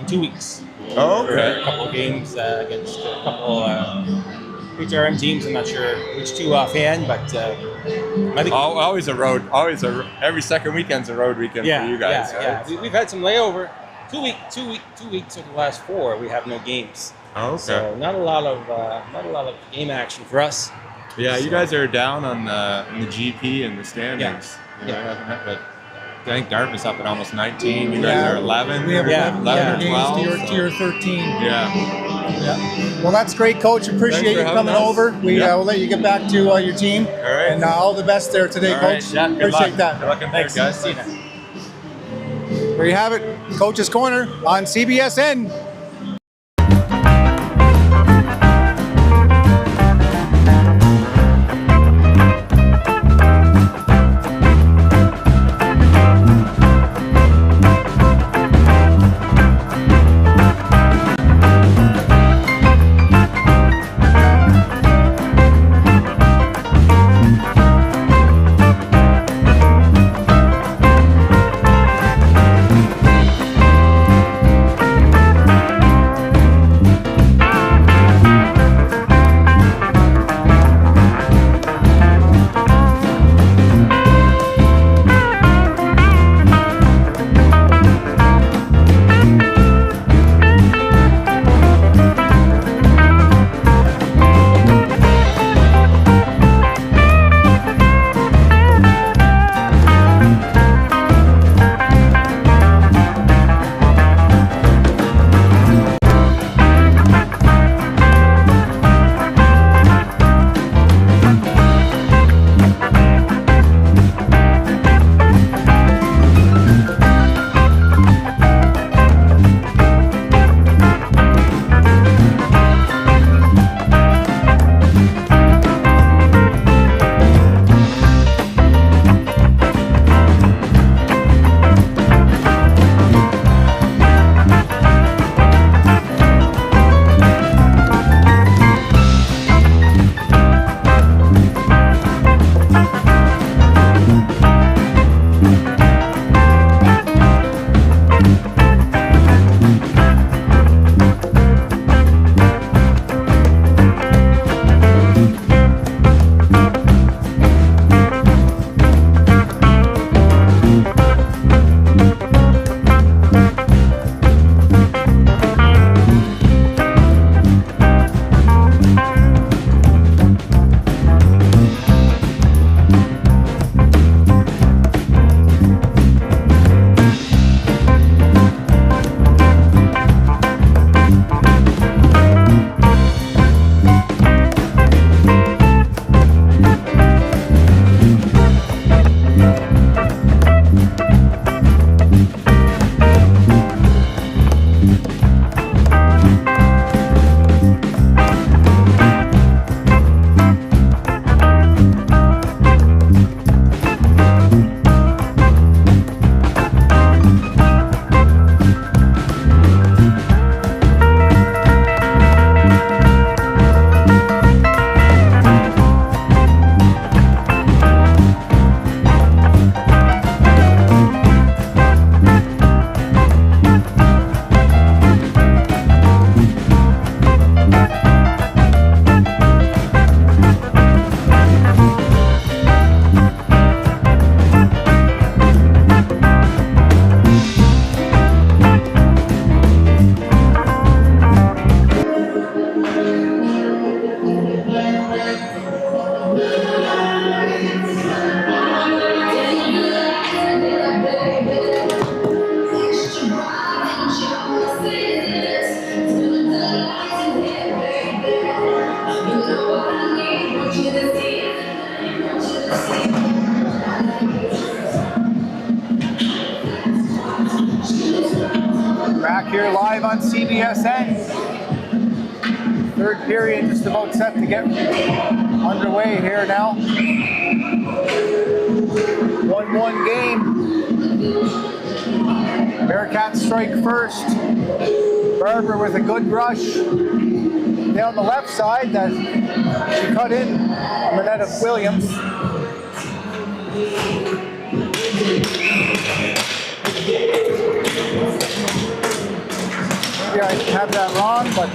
B: in 2 weeks.
C: Oh, okay.
B: For a couple of games against a couple HRM teams. I'm not sure which two offhand, but I think every second weekend's a road weekend for you guys. Yeah. We've had some layover. 2 weeks over the last 4. We have no games.
C: Oh, okay.
B: So not a lot of game action for us.
C: Yeah, you guys are down on the GP and the standings. But I think Dartmouth's up at almost 19. You guys are 11.
A: We have 11
C: games
A: to your 13.
C: Yeah.
A: Well, that's great, Coach. Appreciate you coming over. We'll let you get back to your team.
C: All right.
A: And all the best there today,
C: All
A: Coach.
C: right. Yeah,
A: Appreciate that.
C: Good luck in there, guys.
B: See you now.
A: There you have it, Coach's Corner on CBSN. Back here live on CBSN. Third period just about set to get underway here now. 1-1 game. Bearcats strike first. Barber with a good rush down the left side that she cut in on the net of Williams. Maybe I have that wrong, but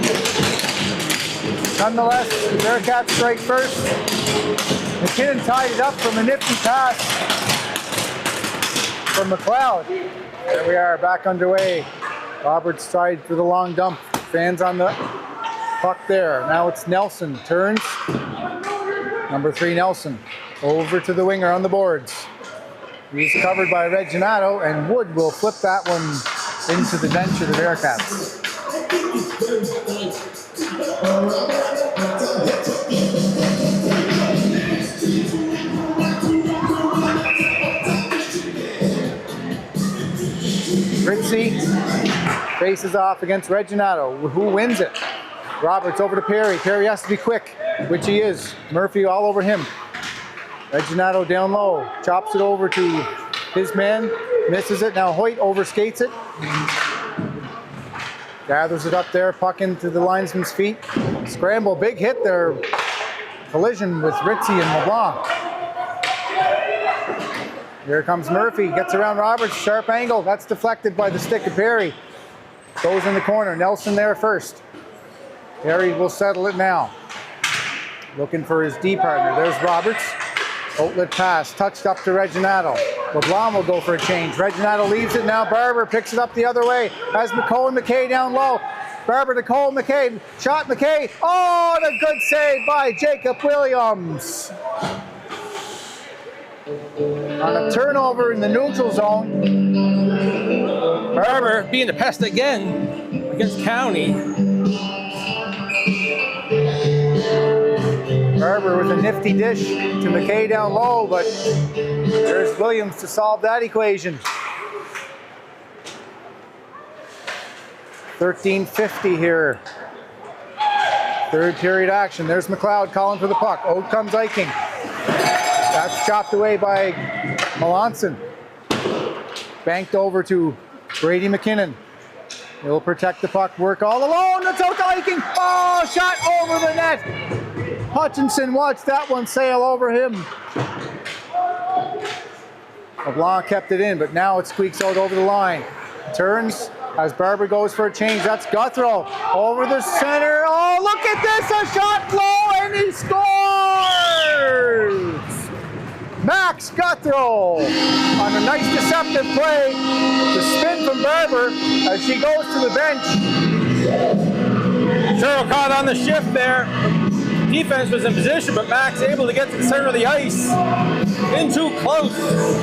A: nonetheless, the Bearcats strike first. McKinnon tied it up from a nifty pass from McLeod. There we are, back underway. Roberts tried for the long dump. Fans on the puck there. Now it's Nelson, turns. Number 3, Nelson, over to the winger on the boards. He's covered by Reginato, and Wood will flip that one into the bench of the Bearcats. Ritzy faces off against Reginato. Who wins it? Roberts over to Perry. Perry has to be quick, which he is. Murphy all over him. Reginato down low, chops it over to his man, misses it. Now Hoyt overskates it. Gathers it up there, puck into the linesman's feet. Scramble, big hit there. Collision with Ritzy and LeBlanc. Here comes Murphy, gets around Roberts, sharp angle. That's deflected by the stick of Perry. Goes in the corner, Nelson there first. Perry will settle it now. Looking for his D partner, there's Roberts. Outlet pass, touched up to Reginato. LeBlanc will go for a change. Reginato leaves it now. Barber picks it up the other way. Has Cole McKay down low. Barber to Cole McKay. Shot McKay. Oh, and a good save by Jacob Williams. On a turnover in the neutral zone.
B: Barber being the pest again against County.
A: Barber with a nifty dish to McKay down low, but there's Williams to solve that equation. 13:50 here. Third period action. There's McLeod calling for the puck. Out comes Eiking. That's chopped away by Melanson. Banked over to Brady McKinnon. He'll protect the puck, work all alone. That's out to Eiking. Oh, shot over the net. Hutchinson watched that one sail over him. LeBlanc kept it in, but now it squeaks out over the line. Turns as Barber goes for a change. That's Guthrow over the center. Oh, look at this, a shot low, and he scores! Max Guthrow on a nice deceptive play to spin from Barber as she goes to the bench.
B: Truro caught on the shift there. Defense was in position, but Max able to get to the center of the ice. In too close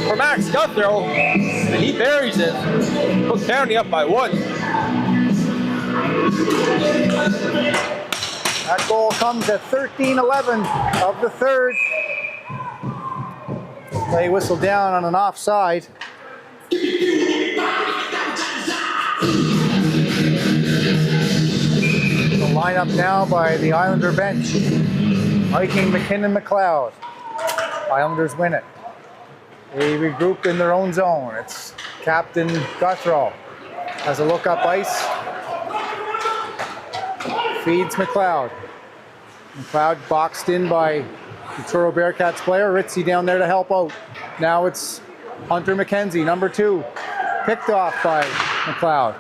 B: for Max Guthrow, and he buries it. Put County up by 1.
A: That goal comes at 13:11 of the third. Play whistle down on an offside. The lineup now by the Islander bench. Eiking, McKinnon, McLeod. Islanders win it. They regroup in their own zone. It's Captain Guthrow. Has a look up ice. Feeds McLeod. McLeod boxed in by the Truro Bearcats player. Ritzy down there to help out. Now it's Hunter McKenzie, number 2. Picked off by McLeod.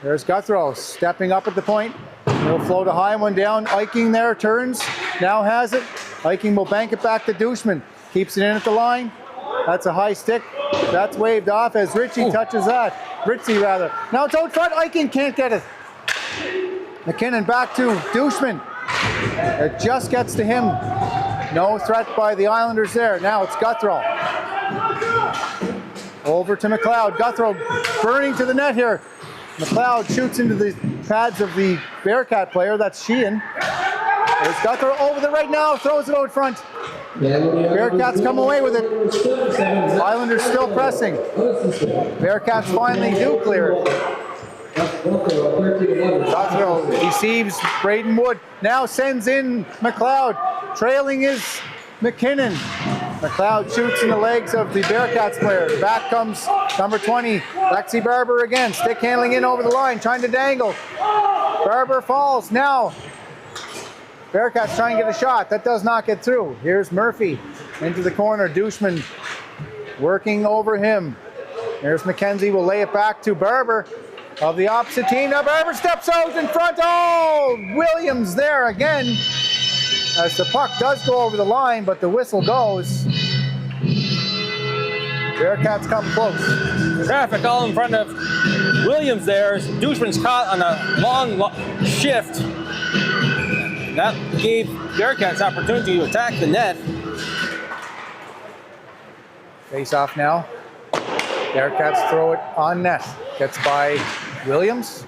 A: There's Guthrow stepping up at the point. He'll float a high one down. Eiking there, turns. Now has it. Eiking will bank it back to Douchman. Keeps it in at the line. That's a high stick. That's waved off as Ritzy touches that. Ritzy rather. Now it's out front. Eiking can't get it. McKinnon back to Douchman. It just gets to him. No threat by the Islanders there. Now it's Guthrow. Over to McLeod. Guthrow burning to the net here. McLeod shoots into the pads of the Bearcat player. That's Sheehan. There's Guthrow over the right now. Throws it out front. Bearcats come away with it. Islanders still pressing. Bearcats finally do clear it. Cottrell deceives Braden Wood. Now sends in McLeod. Trailing is McKinnon. McLeod shoots in the legs of the Bearcats player. Back comes number 20, Lexi Barber again. Stick handling in over the line, trying to dangle. Barber falls. Now Bearcats trying to get a shot. That does not get through. Here's Murphy into the corner. Douchman working over him. There's McKenzie. Will lay it back to Barber of the opposite team. Now Barber steps out in front. Oh, Williams there again. As the puck does go over the line, but the whistle goes. Bearcats come close.
B: Traffic all in front of Williams there. Douchman's caught on a long shift. That gave Bearcats opportunity to attack the net.
A: Face off now. Bearcats throw it on net. Gets by Williams.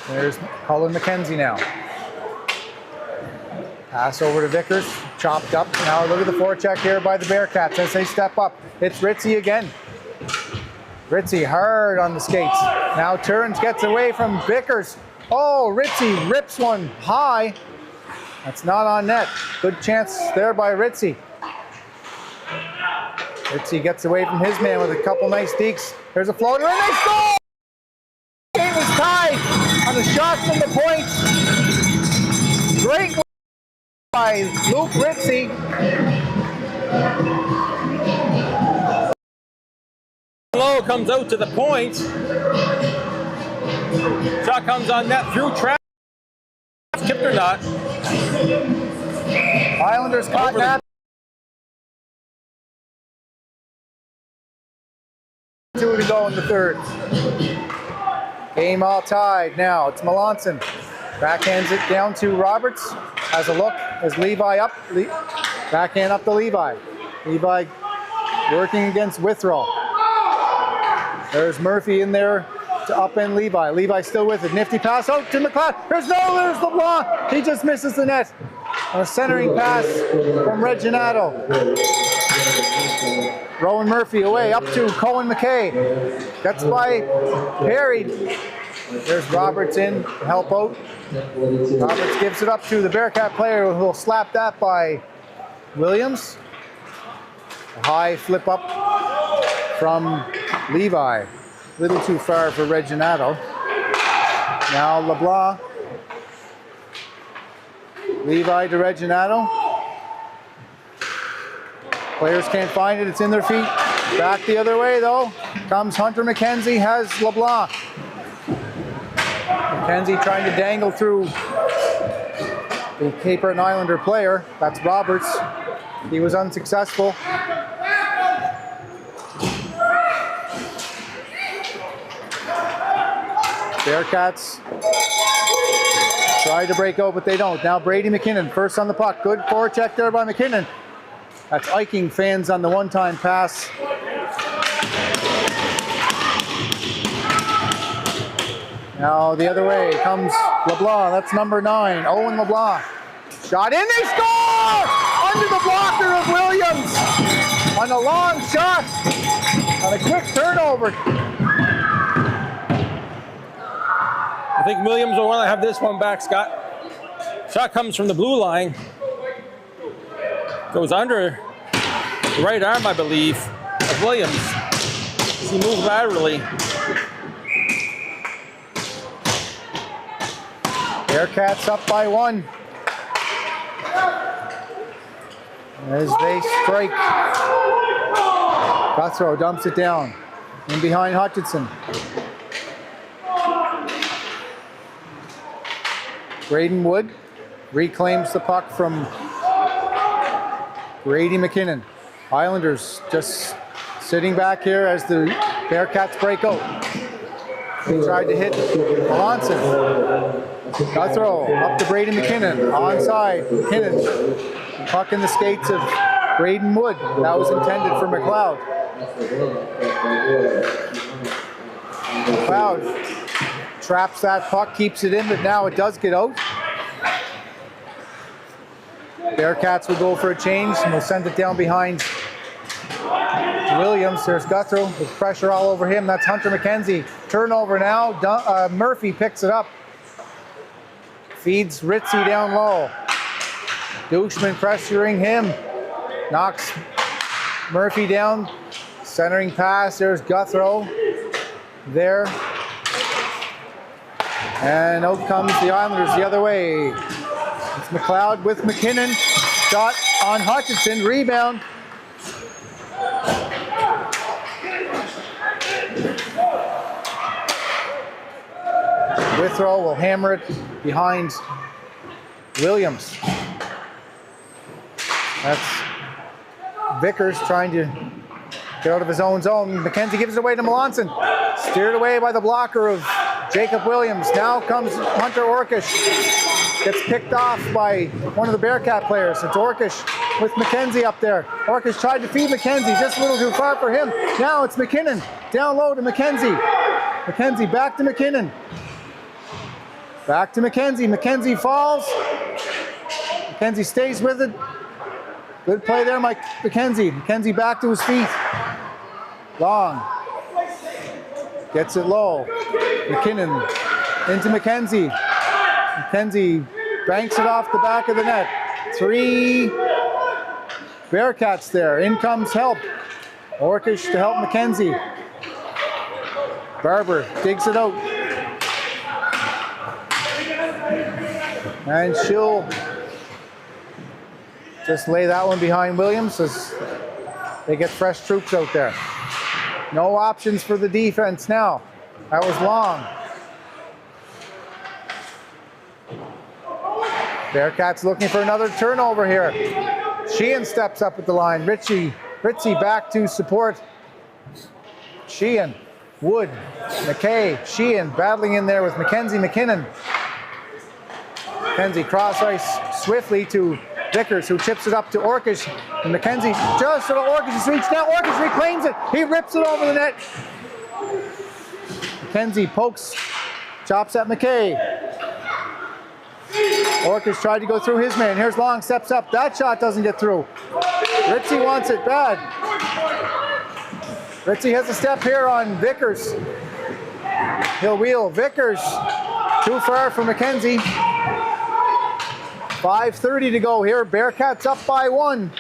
A: There's Colin McKenzie now. Pass over to Vickers, chopped up. Now look at the forecheck here by the Bearcats as they step up. It's Ritzy again. Ritzy hard on the skates. Now turns, gets away from Vickers. Oh, Ritzy rips one high. That's not on net. Good chance there by Ritzy. Ritzy gets away from his man with a couple nice deeks. There's a floater and they score! Game is tied on a shot from the point. Great goal by Luke Ritzy.
B: Low comes out to the point. Shot comes on net through trap. Tipped or not.
A: Islanders caught that. 2 to go in the third. Game all tied now. It's Melanson. Backhands it down to Roberts. Has a look as Levi up. Backhand up to Levi. Levi working against Withrow. There's Murphy in there to upend Levi. Levi still with it. Nifty pass out to McLeod. There's LeBlanc. He just misses the net. On a centering pass from Reginato. Rowan Murphy away up to Cohen McKay. Gets by Perry. There's Roberts in to help out. Roberts gives it up to the Bearcat player who will slap that by Williams. A high flip up from Levi. A little too far for Reginato. Now LeBlanc. Levi to Reginato. Players can't find it. It's in their feet. Back the other way though. Comes Hunter McKenzie, has LeBlanc. McKenzie trying to dangle through the Cape Breton Islander player. That's Roberts. He was unsuccessful. Bearcats try to break out, but they don't. Now Brady McKinnon, first on the puck. Good forecheck there by McKinnon. That's Iking fans on the one-time pass. Now the other way comes LeBlanc. That's number 9, Owen LeBlanc. Shot in, they score! Under the blocker of Williams. On a long shot. On a quick turnover.
B: I think Williams will want to have this one back, Scott. Shot comes from the blue line. Goes under the right arm, I believe, of Williams. As he moves laterally.
A: Bearcats up by 1. As they strike. Guthrow dumps it down. In behind Hutchinson. Braden Wood reclaims the puck from Brady McKinnon. Islanders just sitting back here as the Bearcats break out. They tried to hit Melanson. Guthrow up to Brady McKinnon. Onside, McKinnon. Puck in the skates of Braden Wood. That was intended for McLeod. McLeod traps that puck, keeps it in, but now it does get out. Bearcats will go for a change and will send it down behind Williams. There's Guthrie with pressure all over him. That's Hunter McKenzie. Turnover now. Murphy picks it up. Feeds Ritzy down low. Douchman pressuring him. Knocks Murphy down. Centering pass. There's Guthrie. There. And out comes the Islanders the other way. It's McLeod with McKinnon. Shot on Hutchinson. Rebound. Withrow will hammer it behind Williams. That's Vickers trying to get out of his own zone. McKenzie gives it away to Melanson. Steered away by the blocker of Jacob Williams. Now comes Hunter Orkish. Gets picked off by one of the Bearcat players. It's Orkish with McKenzie up there. Orkish tried to feed McKenzie, just a little too far for him. Now it's McKinnon. Down low to McKenzie. McKenzie back to McKinnon. Back to McKenzie. McKenzie falls. McKenzie stays with it. Good play there, Mike McKenzie. McKenzie back to his feet. Long. Gets it low. McKinnon into McKenzie. McKenzie banks it off the back of the net. 3 Bearcats there. In comes help. Orkish to help McKenzie. Barber digs it out. And she'll just lay that one behind Williams as they get fresh troops out there. No options for the defense now. That was long. Bearcats looking for another turnover here. Sheehan steps up at the line. Ritzy back to support. Sheehan, Wood, McKay, Sheehan battling in there with McKenzie, McKinnon. McKenzie cross ice swiftly to Vickers, who chips it up to Orkish. And McKenzie just sort of Orkish's reach. Now Orkish reclaims it. He rips it over the net. McKenzie pokes, chops at McKay. Orkish tried to go through his man. Here's Long, steps up. That shot doesn't get through. Ritzy wants it bad. Ritzy has a step here on Vickers. He'll wheel. Vickers too far for McKenzie. 5:30 to go here. Bearcats up by 1.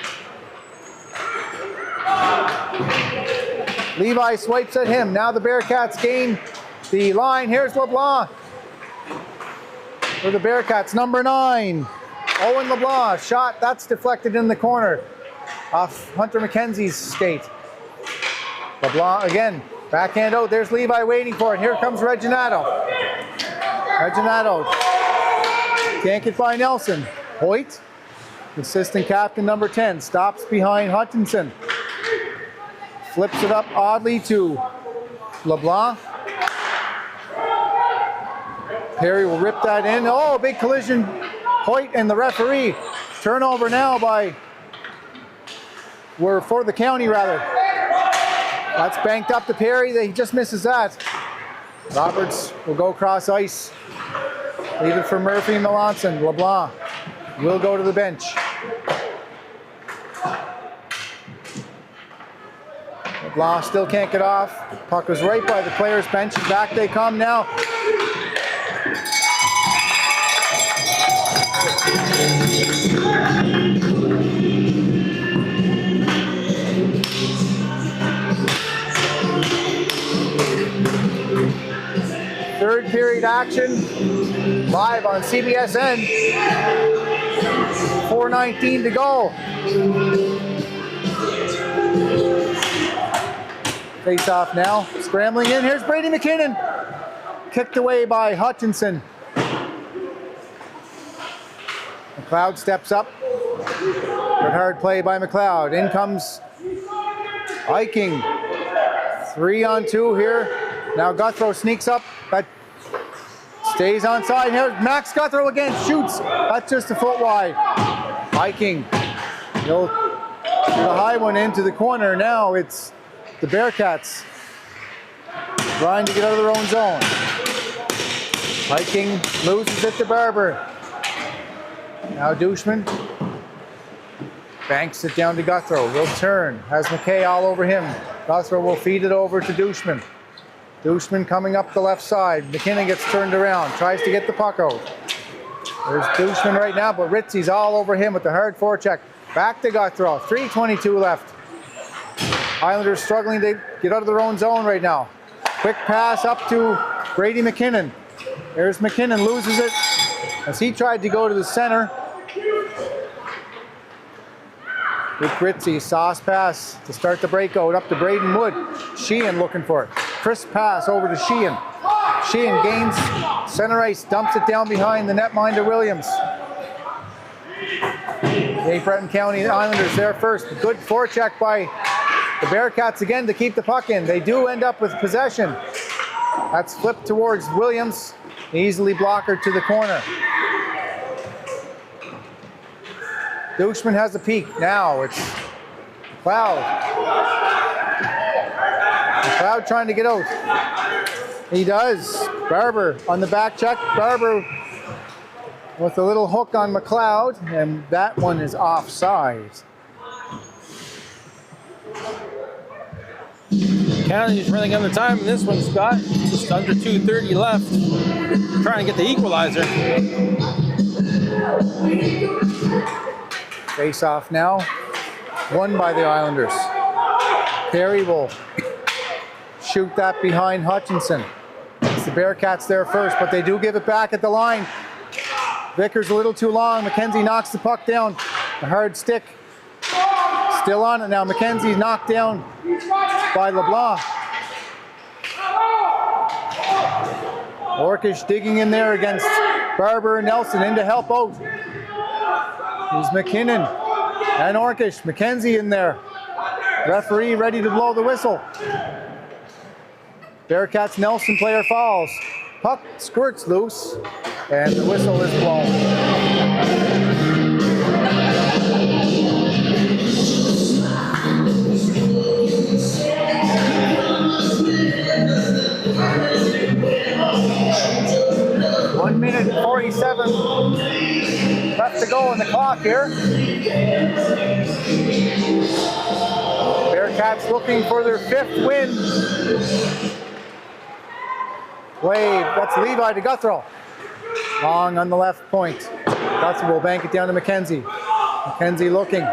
A: Levi swipes at him. Now the Bearcats gain the line. Here's LeBlanc for the Bearcats. Number 9. Owen LeBlanc. Shot. That's deflected in the corner off Hunter McKenzie's skate. LeBlanc again. Backhand out. There's Levi waiting for it. Here comes Reginato. Reginato can't get by Nelson. Hoyt, assistant captain number 10, stops behind Hutchinson. Flips it up oddly to LeBlanc. Perry will rip that in. Oh, big collision. Hoyt and the referee. Turnover now for the county rather. That's banked up to Perry. He just misses that. Roberts will go cross ice. Leave it for Murphy and Melanson. LeBlanc will go to the bench. LeBlanc still can't get off. Puck was right by the players' bench. Back they come now. Third period action, live on CBSN. 4:19 to go. Face off now, scrambling in. Here's Brady McKinnon. Kicked away by Hutchinson. McLeod steps up. Good hard play by McLeod. In comes Eiking. 3-on-2 here. Now Guthrie sneaks up, but stays on side. Here, Max Guthrie again shoots. That's just a foot wide. Viking. He'll do the high one into the corner. Now it's the Bearcats trying to get out of their own zone. Viking loses it to Barber. Now Douchman. Banks it down to Guthrow. Will turn. Has McKay all over him. Guthrow will feed it over to Douchman. Douchman coming up the left side. McKinnon gets turned around. Tries to get the puck out. There's Douchman right now, but Ritzy's all over him with the hard forecheck. Back to Guthrow. 3:22 left. Islanders struggling to get out of their own zone right now. Quick pass up to Brady McKinnon. There's McKinnon, loses it as he tried to go to the center. With Ritzy, sauce pass to start the breakout up to Braden Wood. Sheehan looking for it. Crisp pass over to Sheehan. Sheehan gains center ice, dumps it down behind the netminder Williams. The Breton County Islanders there first. Good forecheck by the Bearcats again to keep the puck in. They do end up with possession. That's flipped towards Williams. Easily blocker to the corner. Douchman has a peek. Now it's Cloud. Cloud trying to get out. He does. Barber on the back check. Barber with a little hook on McLeod, and that one is offside.
B: County's running on the time in this one, Scott. Just under 2:30 left. Trying to get the equalizer.
A: Face off now. Won by the Islanders. Perry will shoot that behind Hutchinson. It's the Bearcats there first, but they do give it back at the line. Vickers a little too long. McKenzie knocks the puck down. A hard stick. Still on it now. McKenzie's knocked down by LeBlanc. Orkish digging in there against Barber and Nelson in to help out. Here's McKinnon and Orkish. McKenzie in there. Referee ready to blow the whistle. Bearcats Nelson player falls. Puck squirts loose and the whistle is blown. One minute and 47 left to go in the clock here. Bearcats looking for their 5th win. Wave, that's Levi to Guthrow. Long on the left point. Guthrow will bank it down to McKenzie. McKenzie looking.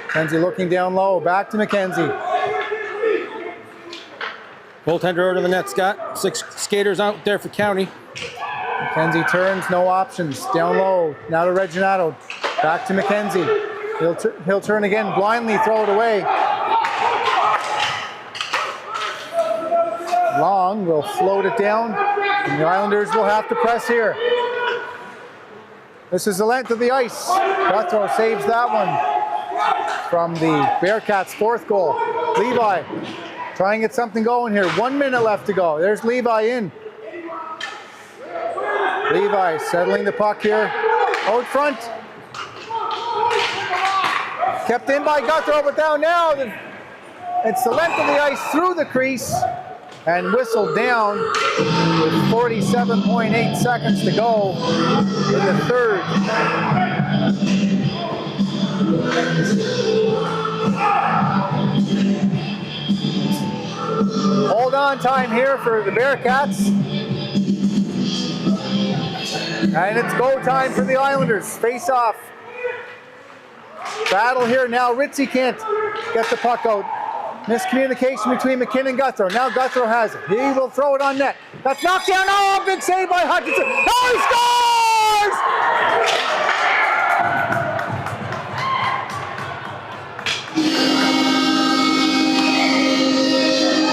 A: McKenzie looking down low. Back to McKenzie.
B: Goaltender out of the net, Scott. 6 skaters out there for County.
A: McKenzie turns, no options. Down low. Now to Reginato. Back to McKenzie. He'll turn again. Blindly throw it away. Long will float it down, and the Islanders will have to press here. This is the length of the ice. Guthrow saves that one from the Bearcats' 4th goal. Levi trying to get something going here. 1 minute left to go. There's Levi in. Levi settling the puck here. Out front. Kept in by Guthrow, but down now. It's the length of the ice through the crease. And whistled down with 47.8 seconds to go in the 3rd. Hold on time here for the Bearcats. And it's go time for the Islanders. Face off. Battle here now. Ritzy can't get the puck out. Miscommunication between McKinnon and Guthrow. Now Guthrow has it. He will throw it on net. That's knocked down. Oh, big save by Hutchinson. Oh, he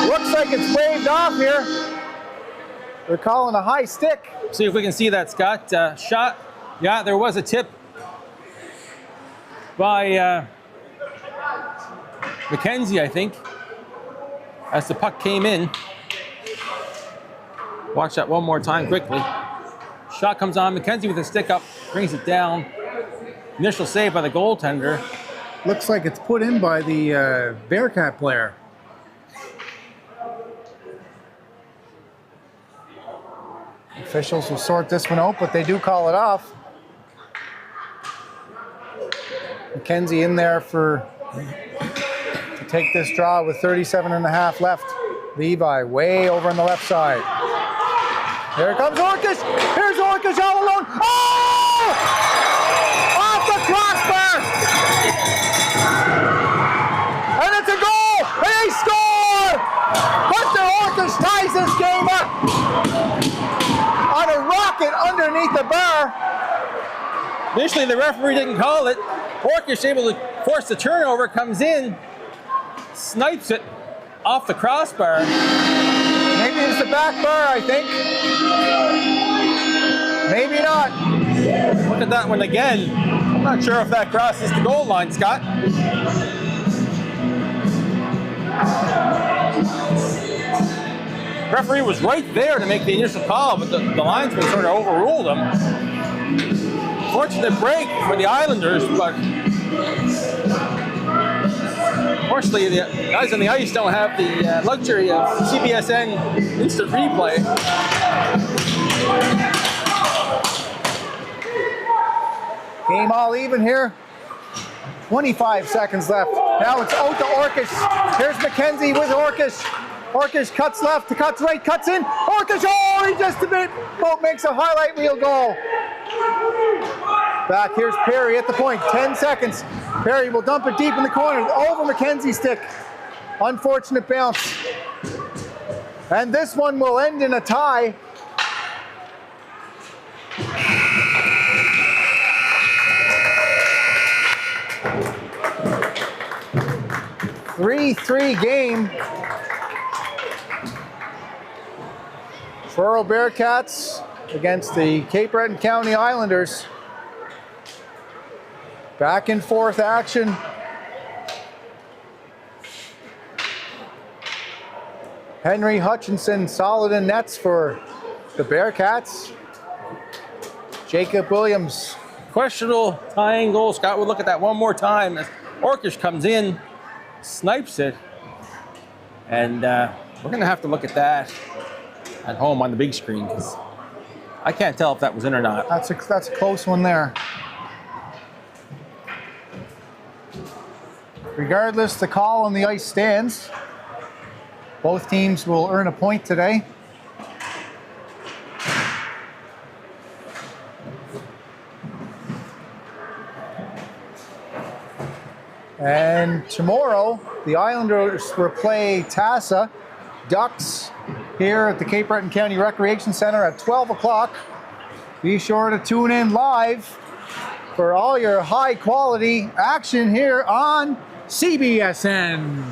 A: scores! Looks like it's waved off here. They're calling a high stick.
B: See if we can see that, Scott. Shot. Yeah, there was a tip by McKenzie, I think, as the puck came in. Watch that one more time quickly. Shot comes on. McKenzie with a stick up, brings it down. Initial save by the goaltender.
A: Looks like it's put in by the Bearcat player. Officials will sort this one out, but they do call it off. Mackenzie in there to take this draw with 37.5 left. Levi way over on the left side. Here comes Orkish. Here's Orkish all alone. Oh! Off the crossbar! And it's a goal! And they score! Hunter Orkish ties this game up on a rocket underneath the bar.
B: Initially, the referee didn't call it. Orkish able to force the turnover, comes in, snipes it off the crossbar.
A: Maybe it's the back bar, I think. Maybe not.
B: Look at that one again. I'm not sure if that crosses the goal line, Scott. Referee was right there to make the initial call, but the linesman sort of overruled him. Fortunate break for the Islanders, but unfortunately the guys on the ice don't have the luxury of CBSN instant replay.
A: Game all even here. 25 seconds left. Now it's out to Orkish. Here's Mackenzie with Orkish. Orkish cuts left, cuts right, cuts in. Orkish, oh, he just a bit makes a highlight reel goal. Back, here's Perry at the point, 10 seconds. Perry will dump it deep in the corner, over Mackenzie's stick. Unfortunate bounce. And this one will end in a tie. Three game. Truro Bearcats against the Cape Breton County Islanders. Back and forth action. Henry Hutchinson solid in nets for the Bearcats. Jacob Williams.
B: Questionable tying goal. Scott would look at that one more time as Orkish comes in, snipes it, and we're going to have to look at that at home on the big screen because I can't tell if that was in or not.
A: That's a close one there. Regardless, the call on the ice stands. Both teams will earn a point today. And tomorrow, the Islanders will play Tassa Ducks here at the Cape Breton County Recreation Center at 12 o'clock. Be sure to tune in live for all your high quality action here on CBSN.